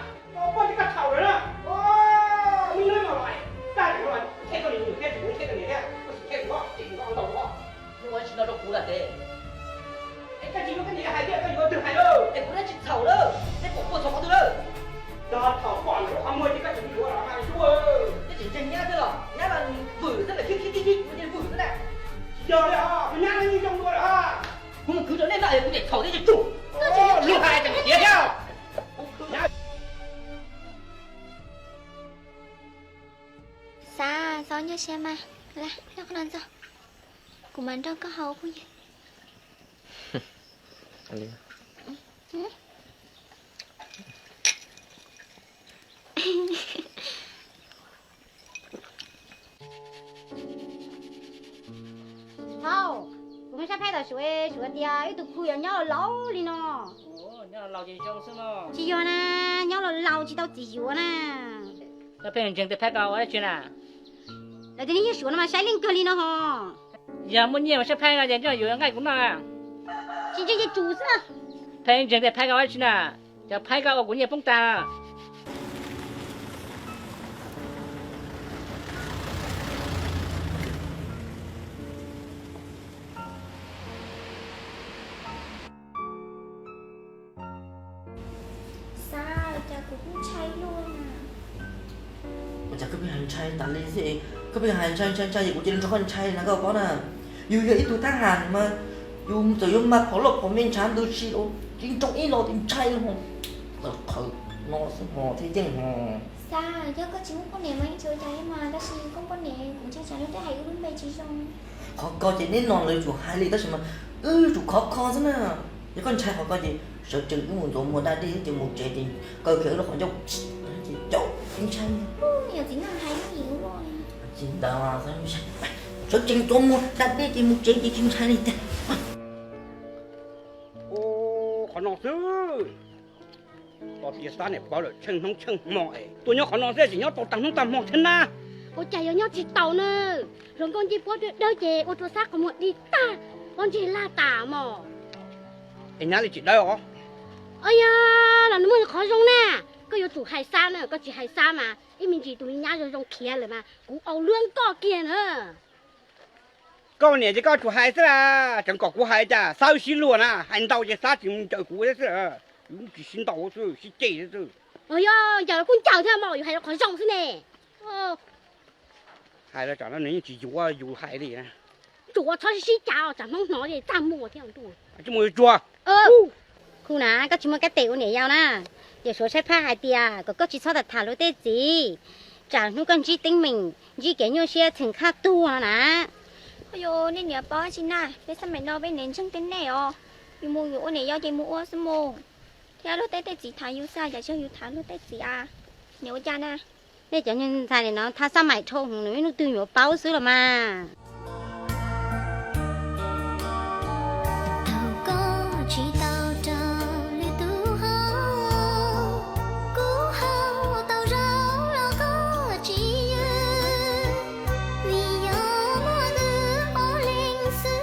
con chỉ cắt khẩu rồi nè mình lên mà lại cái gì mà thế con này thế con này thế con chỉ có đầu đó nhưng mà chỉ nó đâu cũng là thế cái gì nó cái gì hay kia cái gì nó từ hay đâu em cũng đã chỉ thầu đâu thế cũng có thầu từ đâu đó thầu còn nó không mua thì cái gì đó là hai chúa cái chỉ chân nhá thế rồi nhá là vử rất là khít mình vử thế này giờ đấy à mình nhá nó như trong rồi à không cứ trở nên lại cũng để thầu thế cho chủ lưu hai thằng tiếp theo Sa, sao nhớ xem mà là nó có làm sao của mình đâu có hậu của gì Thôi, cũng sắp hết rồi sửa tia ít tụi khui nhau lâu đi nó. nhau lâu chỉ trong xem nó. Chỉ vô nè, nhau là lâu chỉ tao chỉ vô nè. Nó phải chừng tới phải cao ấy chuyện à? Là cái này sửa nó mà sai lên cơ đi nó hả? Giờ muốn nhiều mà sẽ phải là cho nhiều ngày cũng là. Chỉ cho chủ sao? Phải chừng tới phải cao ấy chuyện à? Giờ phải cao cũng nhiều phong ta. Sao, cha cũng cháy luôn à. Chả có bị hành trai tán lên gì có bị hành trai gì của trên cho con trai nó có nè dù vậy tôi thang hàn mà dù từ hôm mà có lộc của mình chán tôi chỉ đâu chính trong ý nó tìm trai luôn thử nó sẽ hò thế chứ hò Sao, chứ có chỉ muốn con nè mà anh chưa cháy mà ta xin không con nè cũng chưa cháy nó hay luôn mày chỉ xong khó coi chỉ nên non lời chủ hai ly đó mà chủ khó thế nào chứ con trai họ coi gì sợ chừng cái mùa đã đi chừng một trẻ thì coi kiểu nó còn trong thì chỗ anh trai nhiều tính làm hay nó nhiều rồi chính đó sợ chừng chỗ một đã đi thì một trẻ thì anh trai này ô khó nói chứ tao thì sao này bảo là chân mọi tôi nhớ khó nói chứ chỉ nhớ tao tăng mọi thế na Ôi chạy nhau chỉ tàu nè. Rồi con chỉ bố đỡ chè ô tô xác của một đi ta. Con chỉ la tả mà. anh nhá thì chỉ đây hả Ôi da, là nó mới khó giống nè. có yêu chủ hải sa nữa có chỉ hải sa mà ý mình chỉ tụi nhá rồi trong kia rồi mà cũng ao lươn co kia nữa câu này chỉ có chủ hai ra chẳng có của hai cha sao xí luôn à hành tàu chỉ sát chừng trời của đấy chứ chỉ xin tàu chứ xin chỉ đấy chứ ôi yo giờ con chào theo mà hay là khỏi rong thế nè hai là chọn nó nếu chỉ dù hai đi nè chủ cho xí chào chẳng mong nói để ta mua theo chủ chứ mua chua khu nà có chỉ mua cái tệ của nè nhau nè giờ số xe pha hai tia có chỉ sao đặt thả lối tết gì chẳng nu con chỉ tính mình chỉ cái nhau xe thành khá tu nè ôi yo nên nhớ bao chị na để sao mày nói với nền chân tên này yêu mua yêu này yêu chơi mua sao mua theo lối tết gì thả yêu xa giờ chơi yêu thả lối tết gì à nhớ cha na để cho nhân sai để nó tha sao mày trâu nữa nó từ nhỏ bao xứ là mà chỉ tao trao lấy tu hao cố hao tao rau là có chỉ vì nhớ mơ đưa bỏ lên xứ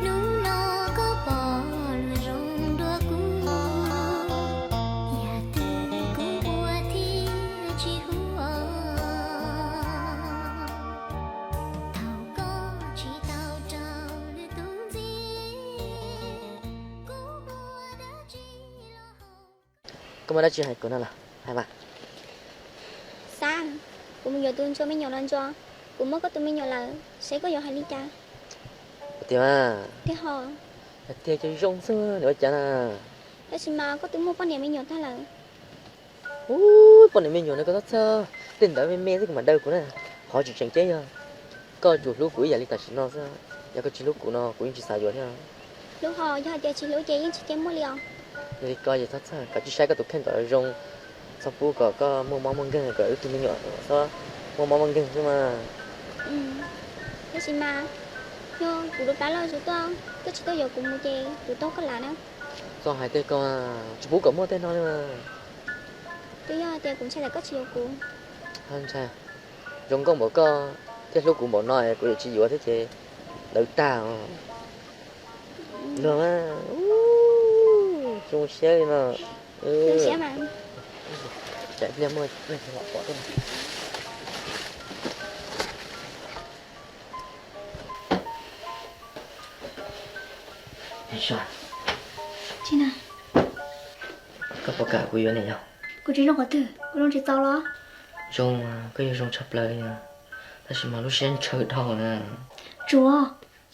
lúc nó có bỏ lùi rong đua cũ nhà tư cũng qua thì chỉ hùa thảo có chỉ tao trao lấy tu Cảm ơn đã chia sẻ của nó là hai bạn. sao cũng bây giờ tôi cho mấy nhiều lần cho cũng mới có tôi mấy nhiều lần sẽ có giờ hai ly cha Thì mà thế hò thì cho rong xưa nữa chả à thế xin mà có tôi mua bao nhiêu mấy nhiều thay lần bọn này mình nhiều nó có rất sơ tình đó với mẹ thì mà đâu của nó họ chỉ chẳng chế thôi có chuột lúa củi giờ đi tài xỉn nó sao giờ có chỉ lúa của nó cũng chỉ xài rồi thôi lúc hò giờ chơi chỉ lúa chơi chỉ chơi mua liều thì coi giờ thật sao cả chỉ sai cái tụi khen gọi rong sau phút có mua món măng gừng gọi tụi mình nhỏ sao mua món măng gừng nhưng mà thế xin mà nhưng cũng được trả lời số to cứ chỉ tới giờ cũng mua chơi tụi tôi có lại nữa do hai tay con chú bố có mua tên nó nhưng mà tôi giờ tiền cũng sẽ là có chiều của không sao rong con bỏ co thế lúc cũng bỏ nói cũng chỉ vừa thế chứ đỡ tao rồi mà chung xe đi mà chung xe mà chạy đi mua lên họ bỏ thôi sao chị nào có bao cả của này không cô chỉ nói có từ cô nói chỉ tao lo rong cái rong chập lại nha ta chỉ mà lúc sen chơi đầu nè chúa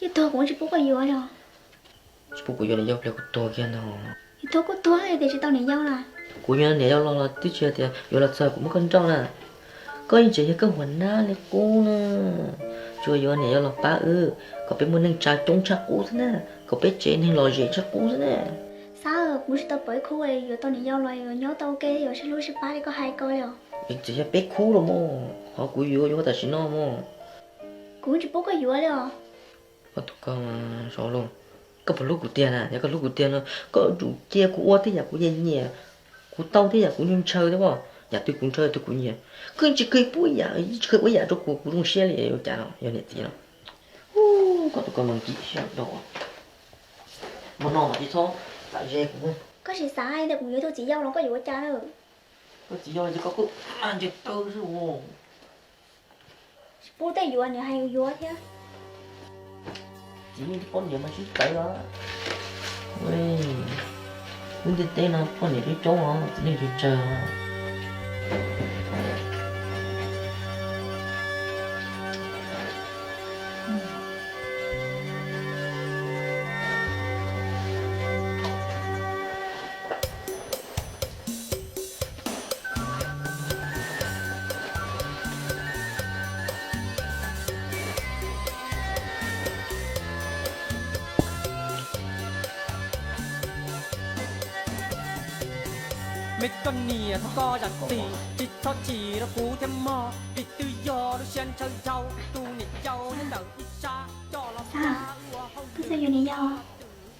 chứ tôi cũng chỉ bố có yêu đâu chỉ bố của này giao lại của tôi kia nào thì tôi có tôi để chỉ tao này nhau là của này giao lo là tí chưa thì yêu là sao cũng không trong nè có những chuyện cái quần na này cô nè chưa yêu này giao là ba có biết muốn nâng trà trống trà cũ thế nè có biết chế nên lo gì trà cũ thế nè sao cũng chỉ tao bởi khu ấy rồi tao này nhau rồi nhớ tao kê rồi sẽ lui sẽ ba đi có hai coi rồi chỉ là biết khu rồi mò họ cũng yêu ta chỉ nó mò cũng chỉ bố có yêu đâu có tụi con rõ luôn có một lúc của tiền à, có lúc của tiền nó có chủ kia của thế nhà của nhẹ của tao thế nhà của nhung chơi đúng không? Nhà tôi cũng chơi tôi cũng nhẹ, cứ chỉ cười búi nhà, cười búi nhà cho của đồng xe liền chả nào, giờ này tí nào, có tụi con bằng chị sao đâu, mà nó mà đi thôi, tại dễ cũng có gì sai được người thôi chỉ giao nó có yêu cha đâu, có chỉ giao chỉ có cái ăn chết tôi rồi, bố tay yêu anh hay yêu thế chỉ những con gì mà chỉ cái đó, ui, những cái tên nào con gì cái chỗ nó chỉ nên chờ. mấy con nìa thằng co giặt tì chỉ cho chỉ nó cú thêm mò vì tự do nó xuyên chân châu tu nịt châu nên đợi ít xa cho nó sao cứ sao này nhau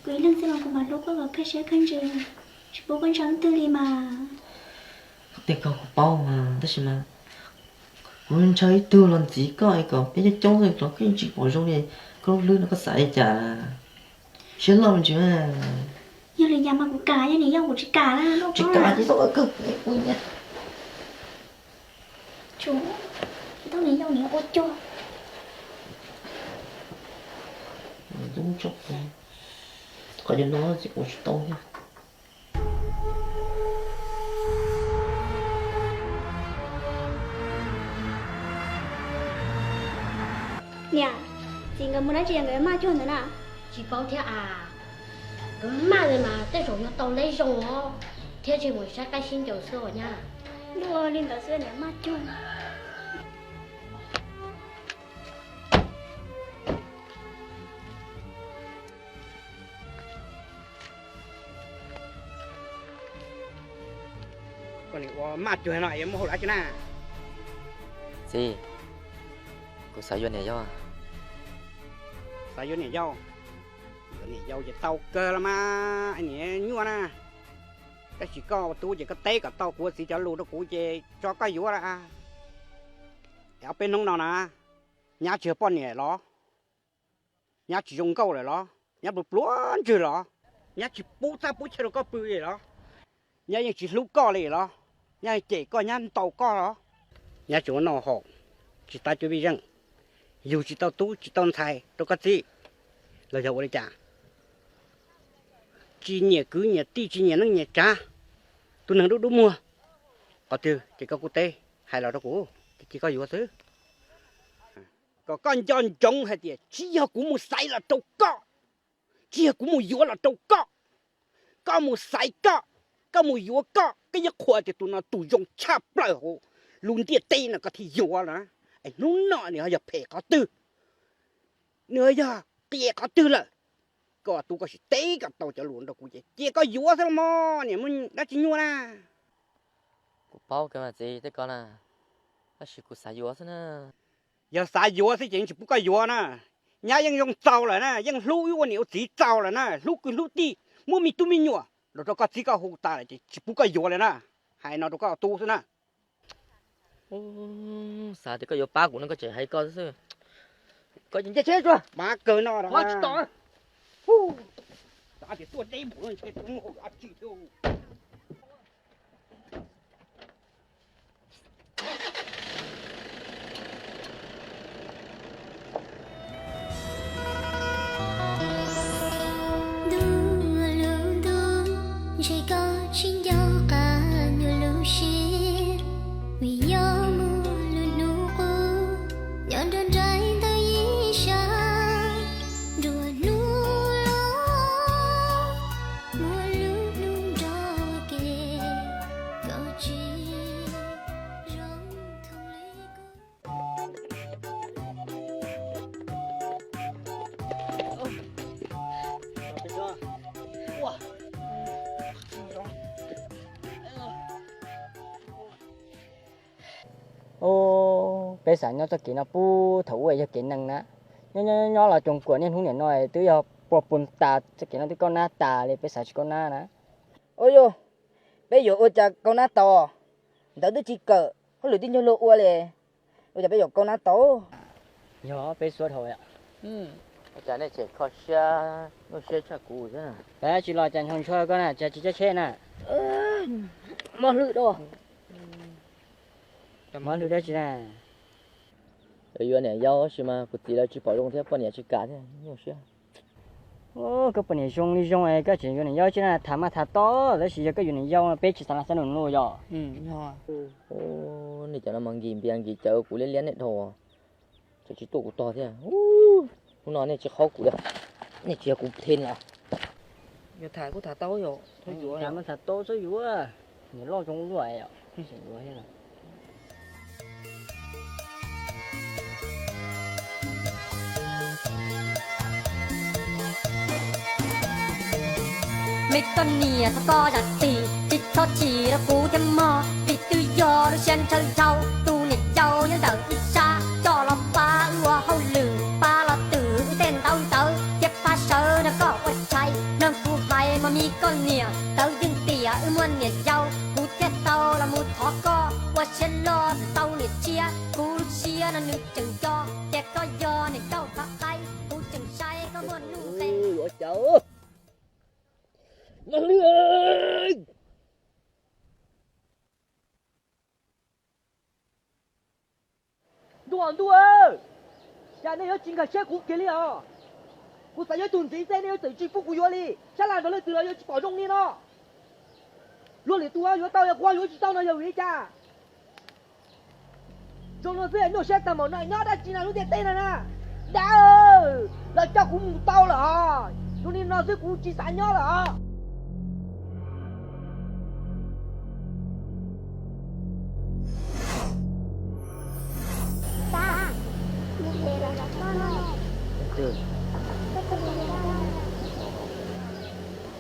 quý lần sẽ làm cùng bạn lúc có cái sẽ khăn gì bố con trắng tư li mà tiền cầu bao mà tất nhiên mà con chơi tư lần chỉ có ai có bây giờ trông rồi nó cái chỉ bỏ trong này có lươn nó có sải chả xuyên lòng chứ mà giờ là nhà mà của cả nhà này giờ của chị cả là đâu chỉ có cả là chỉ có cực ui nhá chú tao này giờ này ô cho đúng chọc có cho nó chỉ có tao nhá nè chị người muốn nói chuyện người ma chuồn thế nào chỉ bảo thế à cứ mà rồi mà tới rồi nó tao lấy rồi thế thì mình sẽ cái xin dầu sữa nha đua lên tao xưa nè ma chuồn còn có mặt chỗ này em hổ lại chứ na gì cô sao vô này cho sao vô này dâu chỉ tàu cơ là mà anh nhỉ nhua na cái chỉ có tôi chỉ có té cả tàu của chỉ cho lù nó cũng chỉ cho cái vú là ở bên nông nào nè nhà chưa bao nhiêu đó nhà chỉ dùng câu rồi đó nhà bự luôn chưa đó nhà chỉ bút ra bút chơi có bự gì đó nhà chỉ lúc co này đó nhà chỉ có nhà tàu co đó nhà chỗ nào họ chỉ ta chưa biết rằng dù chỉ tao tú chỉ tao thay tôi có gì là giàu đấy chả chỉ nhẹ cứ nhẹ ti chỉ nhẹ nó nhẹ cha tôi nâng đúng mua có từ chỉ có quốc tế hay là đó của chỉ có gì thứ có con chọn trống hay gì chỉ có một sai là trâu có chỉ có một vúa là trâu có một sai có một vúa cái giấc khoa thì tụi nó tụi dùng chắp lại hồ luôn tiệt tê là có thì vúa nữa anh nó nọ nữa giờ phải có từ nữa giờ tiệt có từ là có tụi có sẽ té cả tàu cho luôn đâu cũng vậy chỉ có vúa thôi mà nè mình đã chỉ nhua na cô bao cái mà gì thế con à nó chỉ cô xài vô thế nè giờ xài vúa thì chỉ不该vúa nè nhàยัง用糟了呢ยัง撸我牛只糟了呢撸个撸地莫咪都咪nhua rồi đó có chỉ có hụt ta là chỉ不该vúa了呢hay nó đâu có tu thế nè sao thì có vô ba của nó có chạy hay con chứ có những chết chưa ba cơ nó đó quá to ta thì tôi đây một người chết cũng không ăn chịu đâu chỉ có chính nhau cả nhiều lưu xí vì nhau mù luôn nụ nhận đơn trái tới ý xa đùa nụ mua lúc nụ đó kề câu chỉ rong thông lấy ô bây giờ nó cho kiến nó bu thủ ấy cho kiến năng ná nó là trồng của nên không nhận nói từ giờ bỏ bùn tà cho kiến nó từ con na tà lên bây giờ chỉ con na ná ôi yo bây giờ ôi cha con na to đỡ đứa chỉ cỡ không lười tin cho lộ ua liền ôi cha bây giờ con na to yo bây giờ thôi ạ chả này chạy khó xa nó xe cha cũ thế nào bây chỉ lo chăn không cho con nè cha chỉ cho xe nè mà lự đâu món lười đấy chị nè bây giờ này giao chứ mà cụ tỷ là chỉ bảo dùng thế bao nhiêu chỉ cả thế nhiều xe ô cái phần này dùng đi dùng ấy cái chuyện cái này giao chứ nè thả mà thả to đấy chỉ cái chuyện này giao bé chỉ sang nó nuôi rồi ô này chả nó mang gì biển gì chợ cụ liên này thôi chỉ tổ cụ to thế à hôm nay này chỉ khó cụ đấy này chỉ cụ thêm là giờ thả cụ thả to rồi thôi dùa thả mà thả to số dùa nhiều lo trong dùa ấy ạ dùa thế nào mấy con nia thà co đặt tì chỉ cho chỉ là cú thêm mò vì tự do được xem chơi châu tu nhiệt châu nhớ đợi ít xa cho là ba ua hậu lử ba là tử tên tao tới tiếp pha sơ nó có quật chay nâng cú vai mà mi con nia tao dưng tỉa muôn nhiệt châu cú thiết tao là một thó co qua chân lo tao nhiệt chia cú chia là nước chừng cho đẹp có do này câu phát tay cú chừng say có muôn nụ tên Ngon đi ơi. Đùa nhà này có chính cả xe cũ kia đi à. Cô phải nhớ tuần gì xe này tự chi phúc của đi. Sao làm đó là từ là bảo rong đi nó. Luôn để tôi nhớ tao qua nhớ tao nó hiểu cha. Trong nó về nó sẽ tầm màu này nó đã chỉ là nó tiền tên này nè. Đã ơi, là cha cũng tao là. Cho nên nó sẽ cũng chỉ sáng nhớ là. Ta, một đề là gặp con rồi. Từ.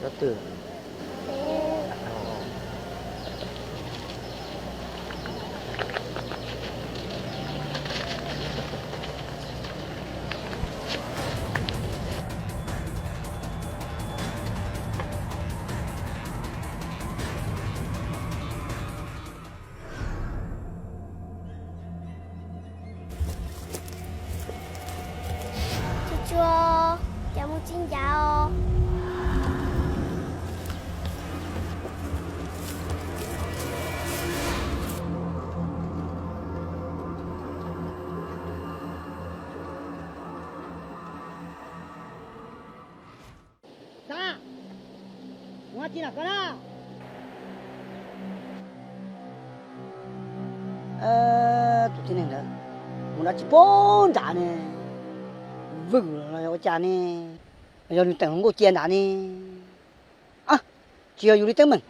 Nó từ. Chua, chào mừng xin chào. Sa, ngoan chi nào con à? Tụi thế này nữa, muốn đã chỉ bốn trả nè, vừng là có trả nè, giờ đi tận có tiền đã nè, à, chiều đi tận mình.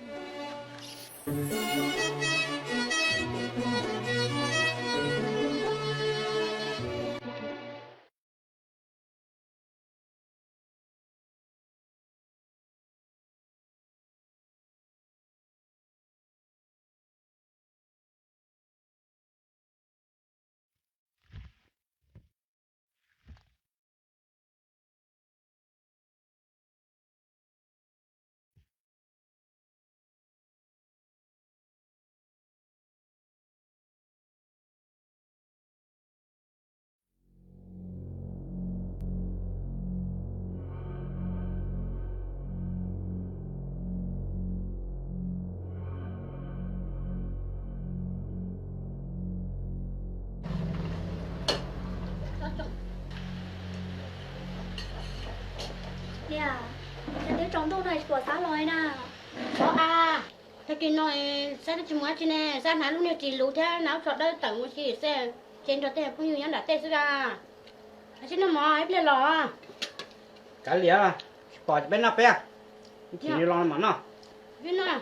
Nè,ฉันได้จองตู้ในสวนสาลอยน่ะ à thế kia nói sao nó chỉ muốn chứ nè sao hắn lúc nào chỉ lú thế nào chọn đây tận một chỉ xe trên đó thế bao nhiêu nhắn đã tê xưa ra chứ nó mò ấy lên lò Cái lìa bỏ bên nào pe. Chỉ đi lo mà nó. biết nó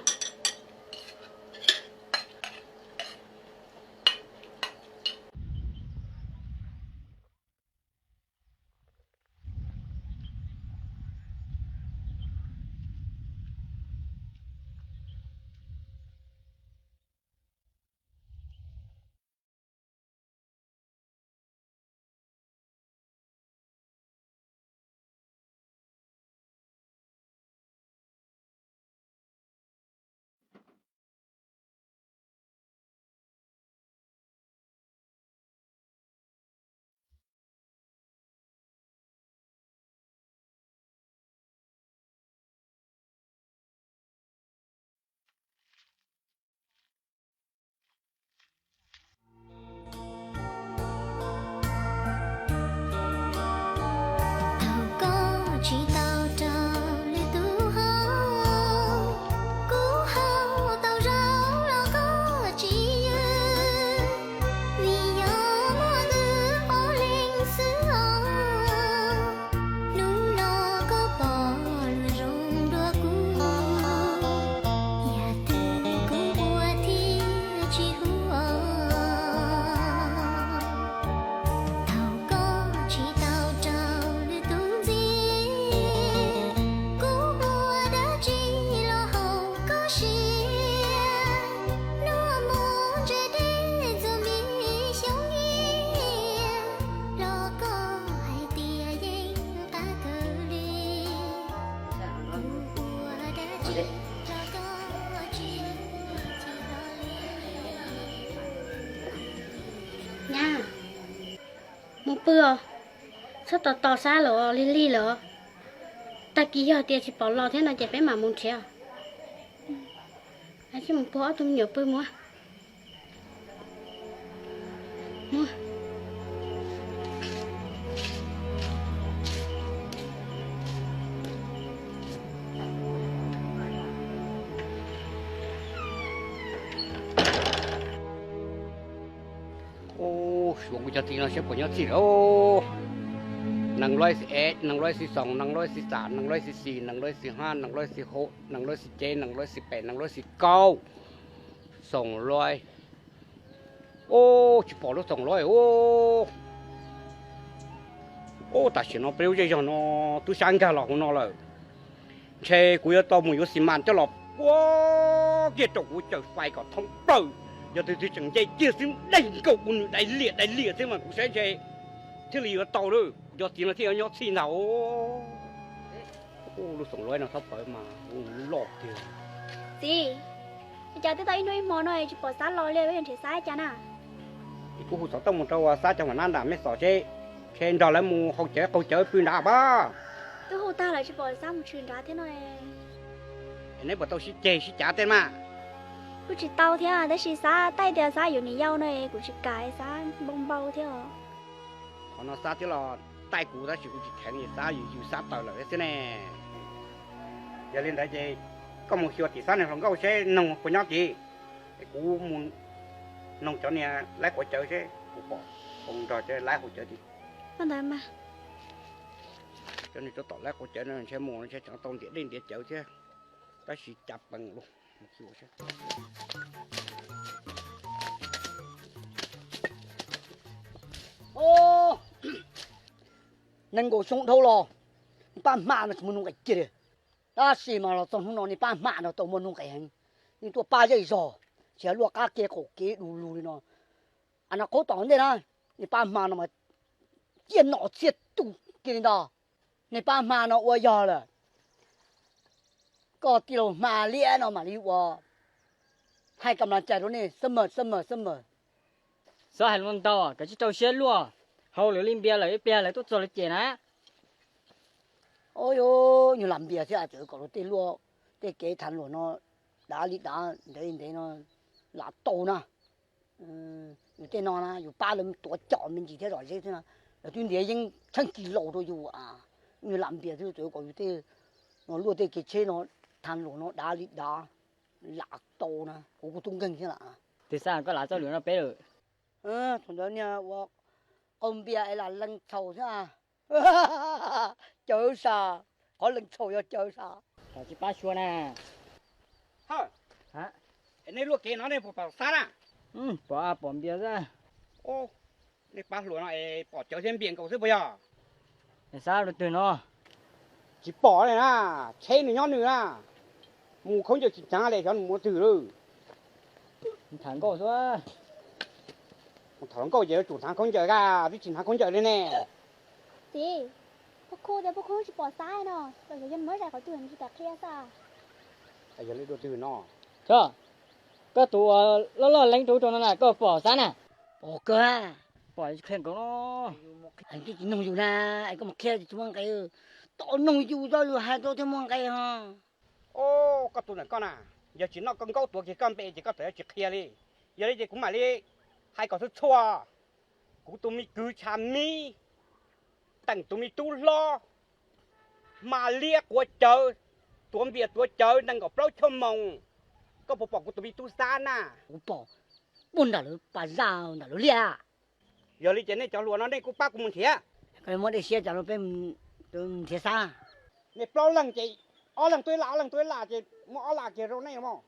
chỉ tao trao lên tu hao cố hao tao ráo là có chỉ vì nhớ mùa tư có linh xưa nung nó có bỏ lùi rong đua cũ nhà tư cũng qua thi chỉ hùa tao có chỉ tao trao lên tu gì nha một bữa sao tao tao xa lỡ li li lỡ ta ký giờ tiền chỉ bỏ lò thế nào chỉ phải mà muốn chia anh sẽ một bỏ tôi nhiều bơi mua mua ô xuống cái gì nó sẽ bỏ nhau gì đâu năng loại sẽ năng loại sẽ sòng năng loại sẽ sạn năng loại sẽ xì năng loại sẽ han năng loại sẽ hỗ năng loại sẽ chế năng loại sẽ bẻ năng loại sẽ cao sòng loại ô chỉ bỏ nó sòng loại ô ta chỉ nó béo cho nó tôi sang cả lọ nó rồi xe của tôi muốn xi măng cho lọ quá cái chỗ của trời phải có thông bự giờ tôi chẳng chơi chia xin đánh cầu quân đánh liệt thế mà cũng sẽ chơi thế là tàu rồi giờ tiền là theo nhau xin nào ô lúc sống lối nào thấp phải mà lọt tiền gì giờ tới tới nuôi mò này chỉ bỏ sát lò lên với hình thể sai chả nào cô hụt sáu tông một trâu sát trong mà đám mấy sọ chơi trên đó là mua học chơi câu chơi pin đá ba tôi hô ta lại chỉ bỏ sát một chuyện đá thế này nếu mà tôi sẽ chơi sẽ trả tiền màกูchỉ tao thế à, đấy chỉ xa tay đeo xaอยู่ในเย้าnày,กูchỉ cái xa bông bao thế à. còn nó xa thế là tay cụ ta chỉ cũng chỉ thèn gì xaอยู่xa tàu là thế này giờ lên đây chơi có một chiều thì xa này không có xe nông của nhau gì cụ muốn nông chỗ này lái của chợ chứ cụ bỏ không trò chơi lái của chợ thì con thấy mà cho nên chỗ tỏ lái của chợ nó sẽ mua nó sẽ chẳng tông điện đến điện chợ chứ ta chỉ chặt bằng luôn một chiều chứ ô nên go xuống thâu lò ba mạ nó muốn cái gì ta xì mà nó trong nó này ba mạ nó tông muốn cái hành nhưng tôi ba giây rồi chỉ luộc cá kia cổ kia đủ lù nó anh nó cố tỏng đây nàyนี่ba mạ nó mà chiên nọ chiết tu kia đóนี่ba mạ nó uo giờ rồi có tiêu mà lia nó mà đi uo hai cầm làm chạy đó này sớm mờ sao hành luôn tao cái chiếc tàu xe luôn hầu lửa lên bia lại tốt rồi chị nè ôi yo như làm bia thế à chứ có tên luôn tên kế thành luôn nó đá để nó là tổ nèอยู่tên nó nèอยู่ba lần tuổi chọn mình chỉ thế rồi chứ thế nào là tuyên địa nhưng chẳng kỳ lộ thôiอยู่à như làm bia thế rồi có tên nó luôn tên kế chế nó thành luôn nó đá là tổ nè cũng tung kinh thế nào thì sao có lá cho lửa nó bé rồi thằng đó nha ông bia ấy là lần thầu thế à chơi sao có lần thầu cho chơi sao cái chiếc ba xua nè hả anh ấy luộc cái nó này bỏ sát à bỏ bia ra ô này ba lúa này bỏ chở trên biển cầu chứ bây giờ sao được từ nó chỉ bỏ này na chế này nhon nữa na mù không chịu chỉ trả lại cho mù từ rồi thằng cổ xuống thằng cổ giờ chủ thằng không chờ ra đi chỉ thằng không chờ đây nè gìพวกcô chỉ bỏ sai nó rồi dân mới ra khỏi trường chỉ đặt kia sao bây giờ lấy đồ từ nó cho có tụ lo lánh tụ cho nó là có bỏ sát nè bỏ cơ à bỏ khen của nó anh cái nông dù na anh có một khe thì chúng cái to nông dù đó luôn hai to thêm một cái ha ô có tụ này con à giờ chỉ nó con câu tuổi chỉ con bé chỉ có thể chỉ khe đi giờ đây cũng mà đi hai có thứ chua cũng tụi mi cứ chăm mi tặng tụi mi tu lo mà lia của trời tụi việt của trời đang gặp lâu cho mong có bộ của tụi mi tu xa na bỏ buồn đã được bà già đã được lia giờ đi trên này cho luôn nó đây cũng bác cũng muốn thiệt cái món để xe cho nó bên thiệt xa này bao lần chị lần tôi là chị mỏ là chị rồi này không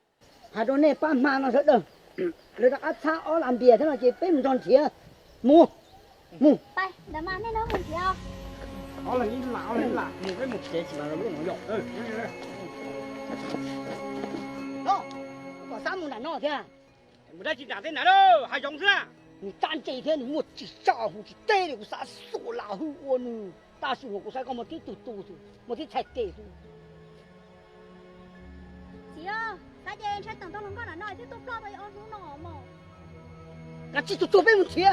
hai đứa này ba mà nó rất được rồi đã ăn xa ở làm bia thế nào chị bên tròn thiệt muaไปเดี๋ยวมาแน่นอนคนเดียว lần như là một cái một chế chỉ là nó luôn nó dọc đó có sao muốn đánh nó thế à một đây chỉ trả thế nào đâu hai giống ra你单这一天你莫只下户去带了个啥手拉户我呢？大叔我才讲莫去赌赌去，莫去踩地去。 chị ơi tại vì chắc tổng tao không có là nói chứ tôi lo tôi ăn nó mà 那这就做没问题。